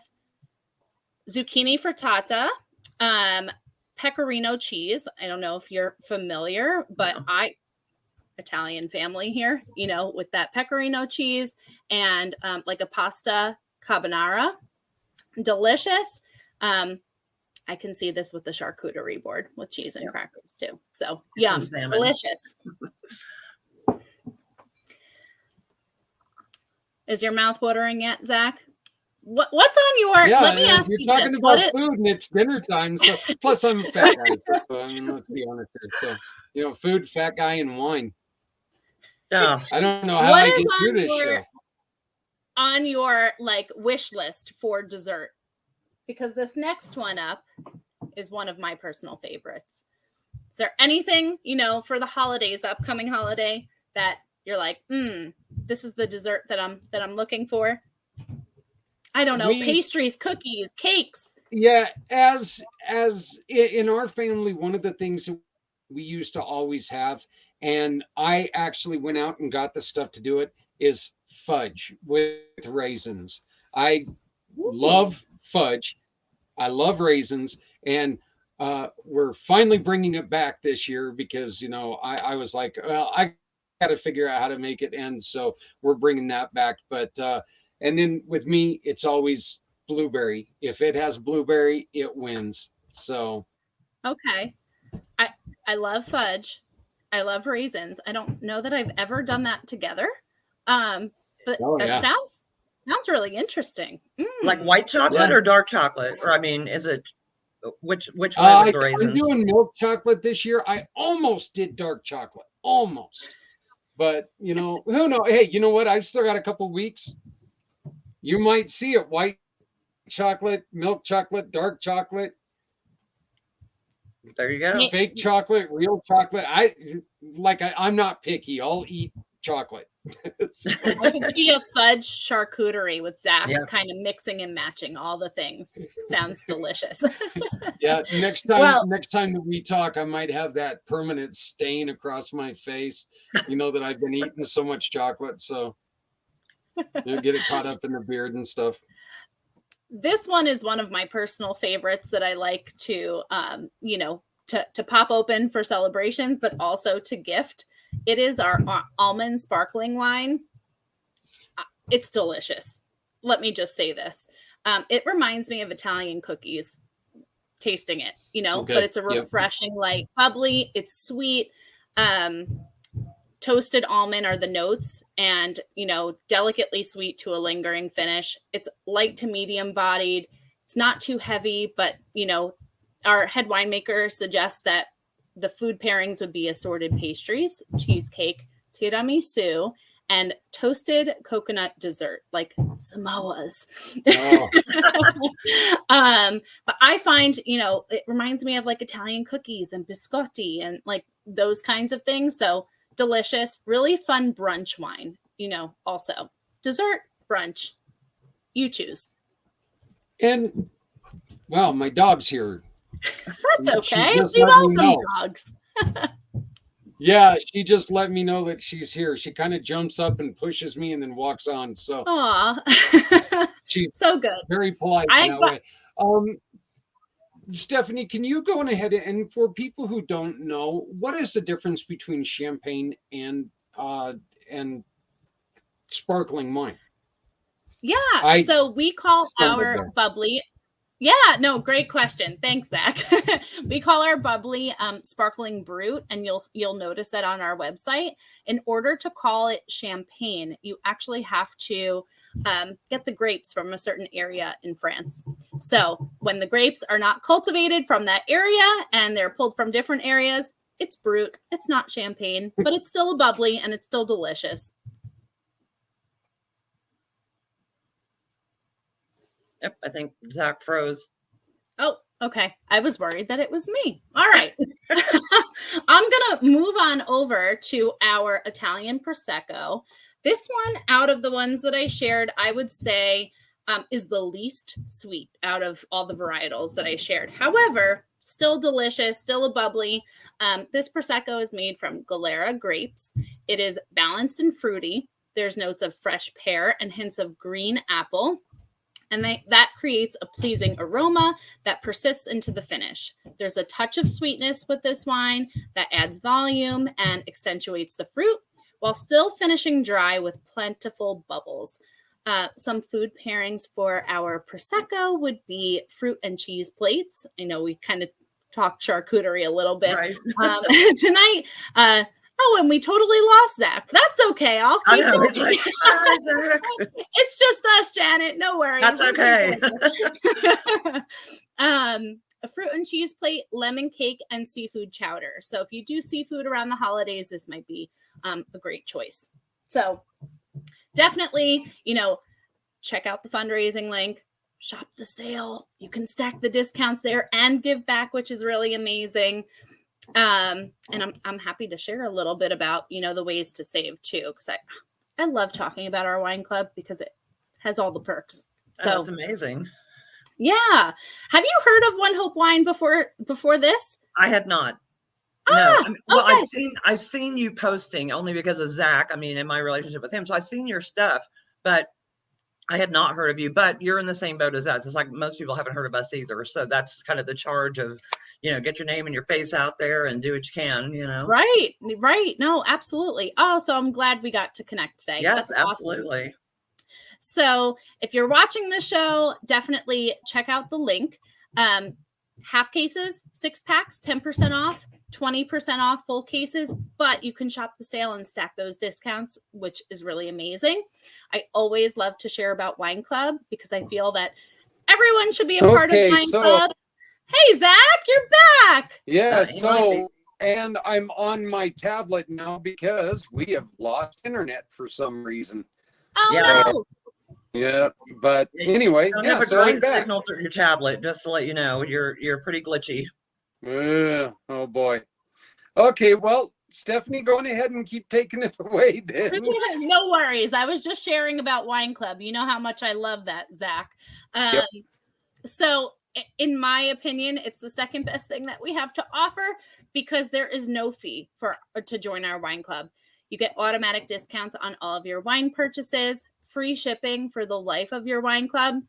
Speaker 2: zucchini frittata, pecorino cheese. I don't know if you're familiar, but Italian family here, with that pecorino cheese and like a pasta carbonara. Delicious. I can see this with the charcuterie board with cheese and crackers too. So yum, delicious. Is your mouth watering yet, Zach? What's on your? Let me ask you this. You're talking
Speaker 1: about food, and it's dinner time. So plus, I'm a fat guy. So let's be honest here. So food, fat guy, and wine. Yeah, I don't know how I get through this show.
Speaker 2: On your wish list for dessert, because this next one up is one of my personal favorites. Is there anything for the holidays, the upcoming holiday, that you're like, this is the dessert that I'm looking for? I don't know, pastries, cookies, cakes.
Speaker 1: Yeah, as in our family, one of the things that we used to always have, and I actually went out and got the stuff to do it, is fudge with raisins. I love fudge. I love raisins. And we're finally bringing it back this year because, I was like, well, I got to figure out how to make it. And so we're bringing that back. But and then with me, it's always blueberry. If it has blueberry, it wins. So. Okay.
Speaker 2: I love fudge. I love raisins. I don't know that I've ever done that together. But that sounds really interesting.
Speaker 3: Like white chocolate or dark chocolate? Or is it which way with the raisins?
Speaker 1: I'm doing milk chocolate this year. I almost did dark chocolate. Almost. But who knows? Hey, you know what? I've still got a couple weeks. You might see it. White chocolate, milk chocolate, dark chocolate.
Speaker 3: There you go.
Speaker 1: Fake chocolate, real chocolate. I'm not picky. I'll eat chocolate.
Speaker 2: I can see a fudge charcuterie with Zach kind of mixing and matching all the things. Sounds delicious.
Speaker 1: Yeah. Next time that we talk, I might have that permanent stain across my face. That I've been eating so much chocolate. So get it caught up in the beard and stuff.
Speaker 2: This one is one of my personal favorites that I like to, to pop open for celebrations, but also to gift. It is our almond sparkling wine. It's delicious. Let me just say this. It reminds me of Italian cookies, tasting it,
Speaker 1: Okay.
Speaker 2: but it's a
Speaker 1: Yep.
Speaker 2: refreshing, light, bubbly. It's sweet. Toasted almond are the notes, and, delicately sweet to a lingering finish. It's light to medium bodied. It's not too heavy, but, our head winemaker suggests that the food pairings would be assorted pastries, cheesecake, tiramisu, and toasted coconut dessert, like Samoas.
Speaker 1: Oh,
Speaker 2: But I find, it reminds me of like Italian cookies and biscotti and like those kinds of things. So delicious, really fun brunch wine, also dessert, brunch, you choose.
Speaker 1: and wow, my dog's here.
Speaker 2: That's
Speaker 1: She
Speaker 2: okay.
Speaker 1: just
Speaker 2: We
Speaker 1: let me
Speaker 2: welcome
Speaker 1: know.
Speaker 2: dogs.
Speaker 1: Yeah, she just let me know that she's here. She kind of jumps up and pushes me and then walks on. So
Speaker 2: Aw.
Speaker 1: she's
Speaker 2: So good.
Speaker 1: very polite in that way. Stephanie, can you go on ahead and for people who don't know, what is the difference between champagne and sparkling wine?
Speaker 2: Yeah. So we call
Speaker 1: started
Speaker 2: our
Speaker 1: there.
Speaker 2: bubbly. Yeah, no, great question. Thanks, Zach. We call our bubbly sparkling brut, and you'll notice that on our website. In order to call it champagne, you actually have to get the grapes from a certain area in France. So when the grapes are not cultivated from that area and they're pulled from different areas, it's brut. It's not champagne, but it's still a bubbly and it's still delicious.
Speaker 3: Yep, I think Zach froze.
Speaker 2: Oh, okay. I was worried that it was me. All right. I'm going to move on over to our Italian Prosecco. This one, out of the ones that I shared, I would say is the least sweet out of all the varietals that I shared. However, still delicious, still a bubbly. This Prosecco is made from Galera grapes. It is balanced and fruity. There's notes of fresh pear and hints of green apple. And that creates a pleasing aroma that persists into the finish. There's a touch of sweetness with this wine that adds volume and accentuates the fruit while still finishing dry with plentiful bubbles. Some food pairings for our Prosecco would be fruit and cheese plates. I know we kind of talked charcuterie a little bit tonight. And we totally lost Zach. That's okay. I'll keep
Speaker 3: It's
Speaker 2: doing
Speaker 3: like, "Hi, Zach."
Speaker 2: It's just us, Janet. No worries.
Speaker 3: That's okay.
Speaker 2: A fruit and cheese plate, lemon cake, and seafood chowder. So if you do seafood around the holidays, this might be a great choice. So definitely, check out the fundraising link, shop the sale. You can stack the discounts there and give back, which is really amazing. And I'm happy to share a little bit about, the ways to save too, because I love talking about our wine club because it has all the perks. So
Speaker 3: That's amazing.
Speaker 2: Yeah. Have you heard of One Hope Wine before this?
Speaker 3: I had not. No. Well,
Speaker 2: okay.
Speaker 3: I've seen you posting only because of Zach. I mean, in my relationship with him. So I've seen your stuff, but I had not heard of you. But you're in the same boat as us. It's like most people haven't heard of us either. So that's kind of the charge of, get your name and your face out there and do what you can,
Speaker 2: Right. No, absolutely. Oh, so I'm glad we got to connect today.
Speaker 3: Yes,
Speaker 2: That's
Speaker 3: absolutely.
Speaker 2: Awesome. So if you're watching the show, definitely check out the link. Half cases, 6 packs, 10% off, 20% off full cases, but you can shop the sale and stack those discounts, which is really amazing. I always love to share about Wine Club because I feel that everyone should be a part of Wine Club. Hey, Zach, you're back.
Speaker 1: Yeah, and I'm on my tablet now because we have lost internet for some reason.
Speaker 2: Oh, no.
Speaker 1: Yeah, but anyway,
Speaker 3: you don't have a great signal through your tablet, just to let you know. You're pretty glitchy.
Speaker 1: Oh boy. Okay, well, Stephanie, go on ahead and keep taking it away then.
Speaker 2: No worries. I was just sharing about Wine Club. You know how much I love that, Zach.
Speaker 1: Yep.
Speaker 2: So in my opinion, it's the second best thing that we have to offer because there is no fee to join our Wine Club. You get automatic discounts on all of your wine purchases, free shipping for the life of your Wine Club.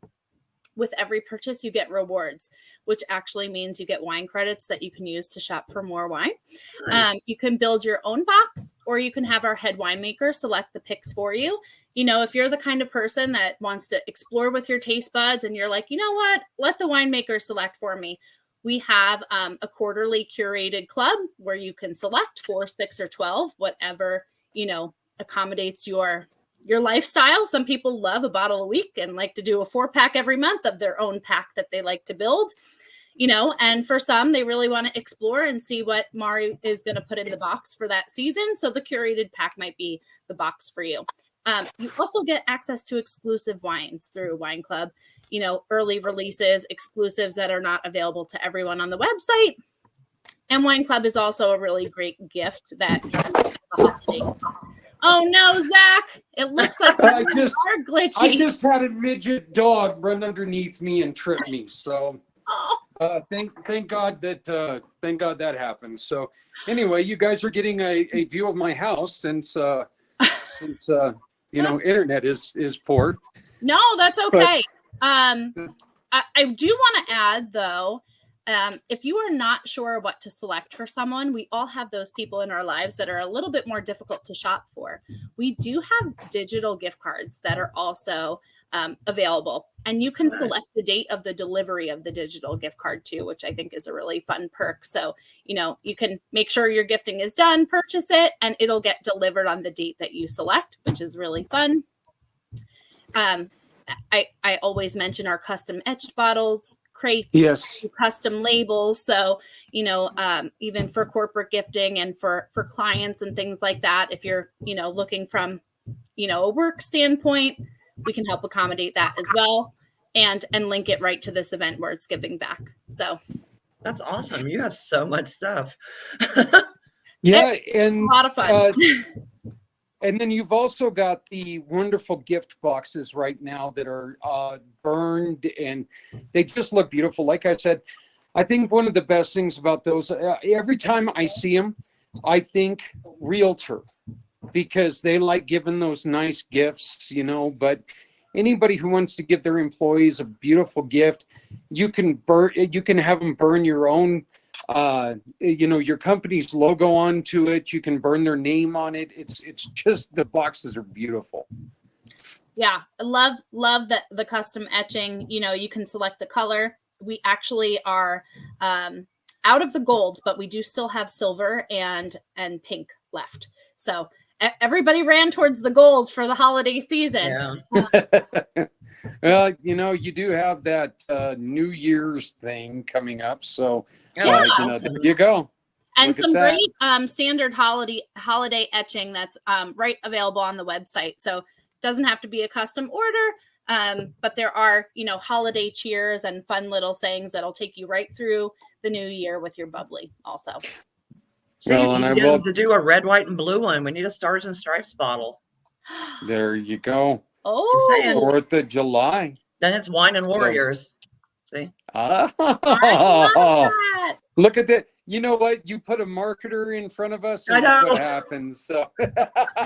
Speaker 2: with every purchase, you get rewards, which actually means you get wine credits that you can use to shop for more wine.
Speaker 3: Nice.
Speaker 2: You can build your own box, or you can have our head winemaker select the picks for you. You know, if you're the kind of person that wants to explore with your taste buds and you're like, you know what, let the winemaker select for me. We have a quarterly curated club where you can select 4, 6, or 12, whatever, you know, accommodates your lifestyle. Some people love a bottle a week and like to do a 4-pack every month of their own pack that they like to build, you know, and for some, they really want to explore and see what Mari is going to put in the box for that season. So the curated pack might be the box for you. You also get access to exclusive wines through Wine Club, you know, early releases, exclusives that are not available to everyone on the website. And Wine Club is also a really great gift that oh no, Zach, it looks like
Speaker 1: I
Speaker 2: are glitchy.
Speaker 1: I just had a midget dog run underneath me and trip me. So thank God that happened. So anyway, you guys are getting a view of my house since you know, internet is poor.
Speaker 2: No, that's okay. I do want to add though, if you are not sure what to select for someone, we all have those people in our lives that are a little bit more difficult to shop for. We do have digital gift cards that are also available, and you can select the date of the delivery of the digital gift card too, which I think is a really fun perk. So, you know, you can make sure your gifting is done, purchase it, and it'll get delivered on the date that you select, which is really fun. I always mention our custom etched bottles, crates,
Speaker 1: Yes,
Speaker 2: custom labels. So, you know, even for corporate gifting and for clients and things like that, if you're, you know, looking from, you know, a work standpoint, we can help accommodate that as well, and link it right to this event where it's giving back. So
Speaker 3: That's awesome. You have so much stuff.
Speaker 1: yeah,
Speaker 2: a
Speaker 1: and
Speaker 2: lot of fun.
Speaker 1: and then you've also got the wonderful gift boxes right now that are burned, and they just look beautiful. Like I said, I think one of the best things about those, every time I see them, I think realtor, because they like giving those nice gifts, you know. But anybody who wants to give their employees a beautiful gift, you can have them burn your own you know, your company's logo onto it. You can burn their name on it. It's just, the boxes are beautiful.
Speaker 2: Yeah, I love the custom etching. You know, you can select the color. We actually are out of the gold, but we do still have silver and pink left. So everybody ran towards the gold for the holiday season.
Speaker 3: Yeah.
Speaker 1: Well, you know, you do have that New Year's thing coming up, so
Speaker 2: Yeah.
Speaker 1: you know, there you go.
Speaker 2: And
Speaker 1: Look at
Speaker 2: some
Speaker 1: that.
Speaker 2: great standard holiday etching that's right available on the website. So it doesn't have to be a custom order, but there are, you know, holiday cheers and fun little sayings that'll take you right through the new year with your bubbly also.
Speaker 3: So
Speaker 1: Well,
Speaker 3: you
Speaker 1: and I
Speaker 3: need
Speaker 1: will-
Speaker 3: to do a red, white, and blue one. We need a Stars and Stripes bottle.
Speaker 1: There you go.
Speaker 3: saying.
Speaker 1: 4th of July.
Speaker 3: Then it's Wine and Warriors. See?
Speaker 2: I love
Speaker 1: Oh,
Speaker 2: that.
Speaker 1: look at that. You know what? You put a marketer in front of us, and
Speaker 3: I
Speaker 1: look
Speaker 3: know.
Speaker 1: what happens. So
Speaker 2: I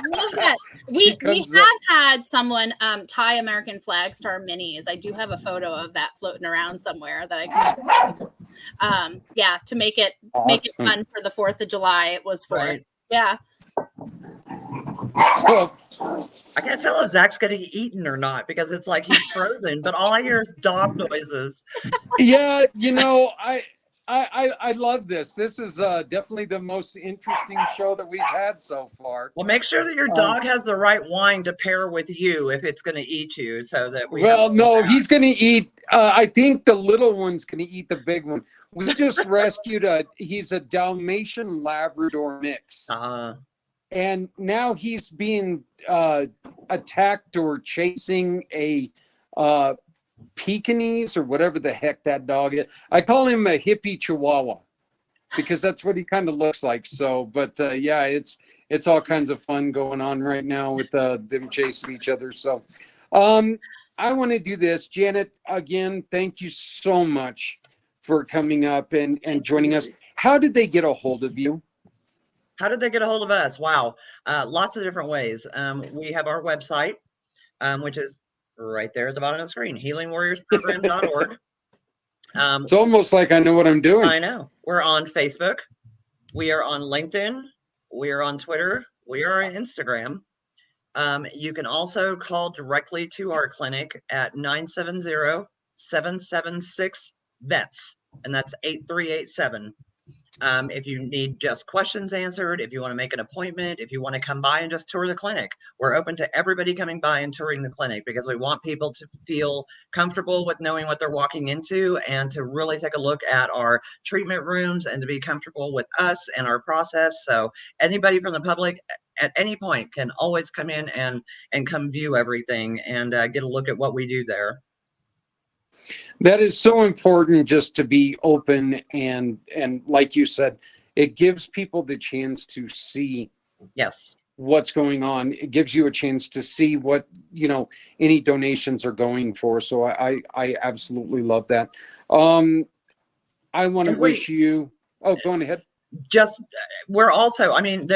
Speaker 2: love that.
Speaker 1: She
Speaker 2: We
Speaker 1: comes
Speaker 2: have
Speaker 1: up.
Speaker 2: had someone tie American flags to our minis. I do have a photo of that floating around somewhere that I can yeah, to make it
Speaker 1: Awesome.
Speaker 2: fun for the 4th of July. It was for
Speaker 3: Right.
Speaker 2: yeah.
Speaker 1: So,
Speaker 3: I can't tell if Zach's getting eaten or not because it's like he's frozen, but all I hear is dog noises.
Speaker 1: yeah, you know, I love this. This is definitely the most interesting show that we've had so far.
Speaker 3: Well, make sure that your dog has the right wine to pair with you if it's going to eat you, so that we.
Speaker 1: Well,
Speaker 3: have
Speaker 1: no, he's going to eat. I think the little one's going to eat the big one. We just rescued he's a Dalmatian Labrador mix. And now he's being attacked or chasing a Pekingese or whatever the heck that dog is. I call him a hippie Chihuahua because that's what he kind of looks like. So, but yeah, it's all kinds of fun going on right now with them chasing each other. So I want to do this. Janet, again, thank you so much for coming up and joining us. How did they get a hold of you?
Speaker 3: How did they get a hold of us? Wow. Lots of different ways. We have our website, which is right there at the bottom of the screen, healingwarriorsprogram.org.
Speaker 1: It's almost like I know what I'm doing.
Speaker 3: I know. We're on Facebook. We are on LinkedIn. We are on Twitter. We are on Instagram. You can also call directly to our clinic at 970-776-VETS, and that's 8387. If you need just questions answered, if you want to make an appointment, if you want to come by and just tour the clinic, we're open to everybody coming by and touring the clinic, because we want people to feel comfortable with knowing what they're walking into, and to really take a look at our treatment rooms, and to be comfortable with us and our process. So anybody from the public at any point can always come in and come view everything and get a look at what we do there.
Speaker 1: That is so important, just to be open, and like you said, it gives people the chance to see
Speaker 3: Yes.
Speaker 1: what's going on. It gives you a chance to see what, any donations are going for. So I absolutely love that. I want to
Speaker 3: And
Speaker 1: wish you, go on ahead.
Speaker 3: Just, we're also, I mean,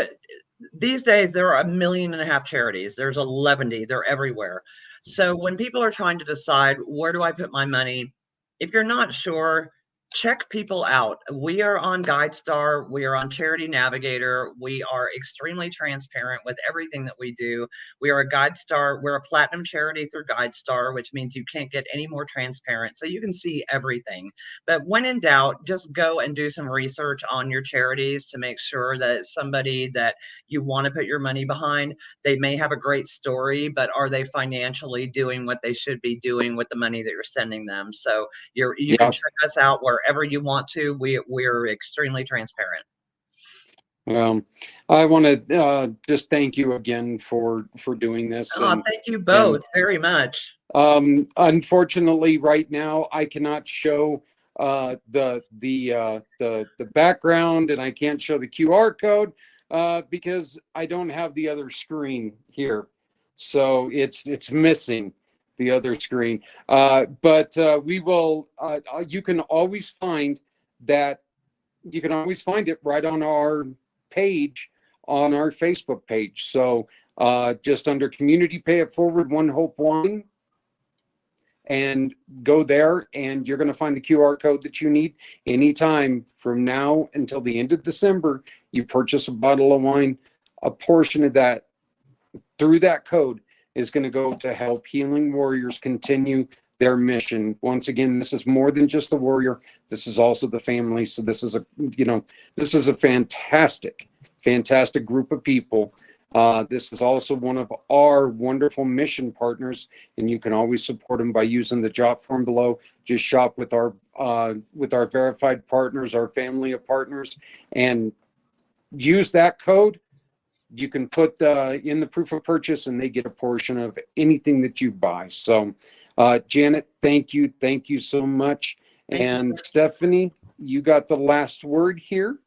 Speaker 3: these days there are 1.5 million charities. There's 11, they're everywhere. So when people are trying to decide, where do I put my money? If you're not sure, check people out. We are on GuideStar. We are on Charity Navigator. We are extremely transparent with everything that we do. We are a GuideStar. We're a platinum charity through GuideStar, which means you can't get any more transparent. So you can see everything. But when in doubt, just go and do some research on your charities to make sure that it's somebody that you want to put your money behind. They may have a great story, but are they financially doing what they should be doing with the money that you're sending them? So you can check us out wherever you want to. We're extremely transparent.
Speaker 1: I want to just thank you again for doing this.
Speaker 3: Thank you both very much.
Speaker 1: Unfortunately, right now I cannot show the background, and I can't show the QR code because I don't have the other screen here, so it's missing the other screen. But we will. You can always find that. You can always find it right on our page, on our Facebook page. So just under Community Pay It Forward, One Hope Wine, and go there, and you're going to find the QR code that you need. Anytime from now until the end of December, you purchase a bottle of wine, a portion of that through that code is going to go to help Healing Warriors continue their mission. Once again, this is more than just the warrior. This is also the family. So this is a fantastic group of people. This is also one of our wonderful mission partners, and you can always support them by using the drop form below. Just shop with our verified partners, our family of partners, and use that code. You can put in the proof of purchase, and they get a portion of anything that you buy. So, Janet, thank you so much. And Stephanie, you got the last word here.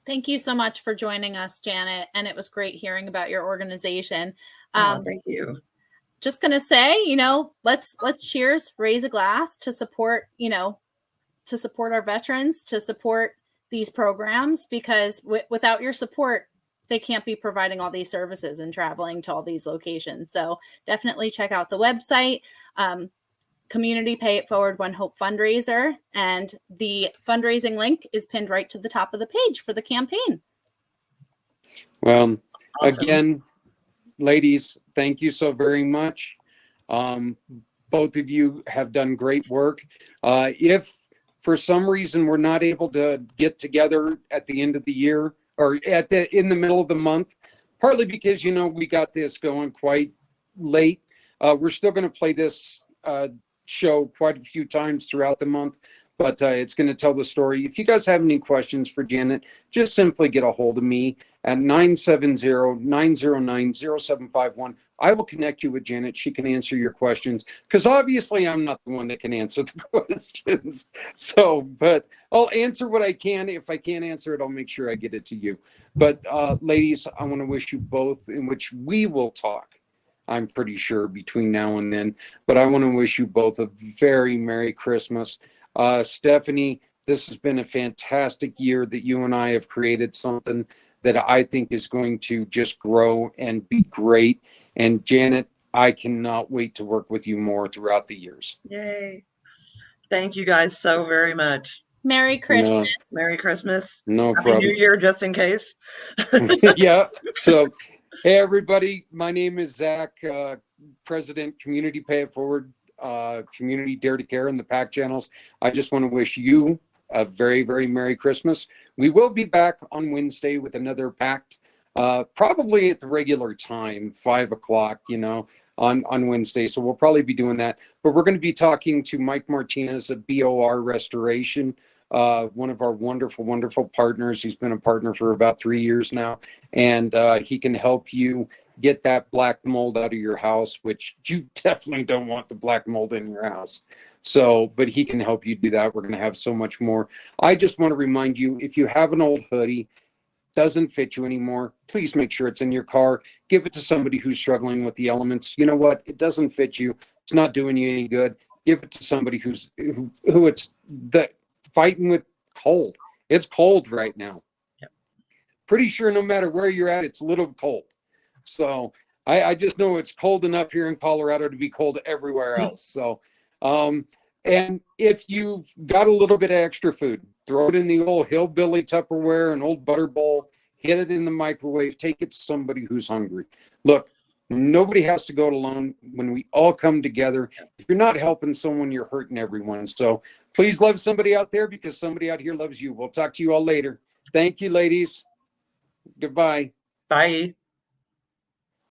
Speaker 2: Thank you so much for joining us, Janet. And it was great hearing about your organization.
Speaker 3: Thank you.
Speaker 2: Just going to say, let's cheers, raise a glass to support, to support our veterans, to support these programs, because without your support, they can't be providing all these services and traveling to all these locations. So definitely check out the website, Community Pay It Forward One Hope fundraiser, and the fundraising link is pinned right to the top of the page for the campaign.
Speaker 1: Well,
Speaker 3: Awesome.
Speaker 1: Again, ladies, thank you so very much. Both of you have done great work. If for some reason we're not able to get together at the end of the year, or in the middle of the month, partly because, we got this going quite late. We're still going to play this show quite a few times throughout the month, but it's going to tell the story. If you guys have any questions for Janet, just simply get a hold of me at 970-909-0751. I will connect you with Janet. She can answer your questions, because obviously I'm not the one that can answer the questions. But I'll answer what I can. If I can't answer it, I'll make sure I get it to you. But ladies, I want to wish you both, in which we will talk, I'm pretty sure, between now and then. But I want to wish you both a very Merry Christmas. Stephanie, this has been a fantastic year that you and I have created something that I think is going to just grow and be great. And Janet, I cannot wait to work with you more throughout the years.
Speaker 3: Yay. Thank you guys so very much.
Speaker 2: Merry Christmas.
Speaker 1: No,
Speaker 3: Merry Christmas.
Speaker 1: no
Speaker 3: Happy
Speaker 1: problem.
Speaker 3: New Year, just in case.
Speaker 1: Yeah. So, hey, everybody. My name is Zach, President, Community Pay It Forward, Community Dare to Care, and the PAC channels. I just want to wish you a very, very Merry Christmas. We will be back on Wednesday with another PAC, probably at the regular time, 5 o'clock, on Wednesday. So we'll probably be doing that. But we're going to be talking to Mike Martinez of BOR Restoration, one of our wonderful, wonderful partners. He's been a partner for about 3 years now, and he can help you get that black mold out of your house, which you definitely don't want the black mold in your house. So, but he can help you do that. We're going to have so much more. I just want to remind you, if you have an old hoodie, doesn't fit you anymore, please make sure it's in your car. Give it to somebody who's struggling with the elements. You know what? It doesn't fit you. It's not doing you any good. Give it to somebody who it's fighting with cold. It's cold right now.
Speaker 3: Yep.
Speaker 1: Pretty sure no matter where you're at, it's a little cold. So I just know it's cold enough here in Colorado to be cold everywhere else. So, and if you've got a little bit of extra food, throw it in the old hillbilly Tupperware, an old butter bowl, hit it in the microwave, take it to somebody who's hungry. Look, nobody has to go it alone. When we all come together, if you're not helping someone, you're hurting everyone. So please love somebody out there, because somebody out here loves you. We'll talk to you all later. Thank you, ladies. Goodbye.
Speaker 3: Bye.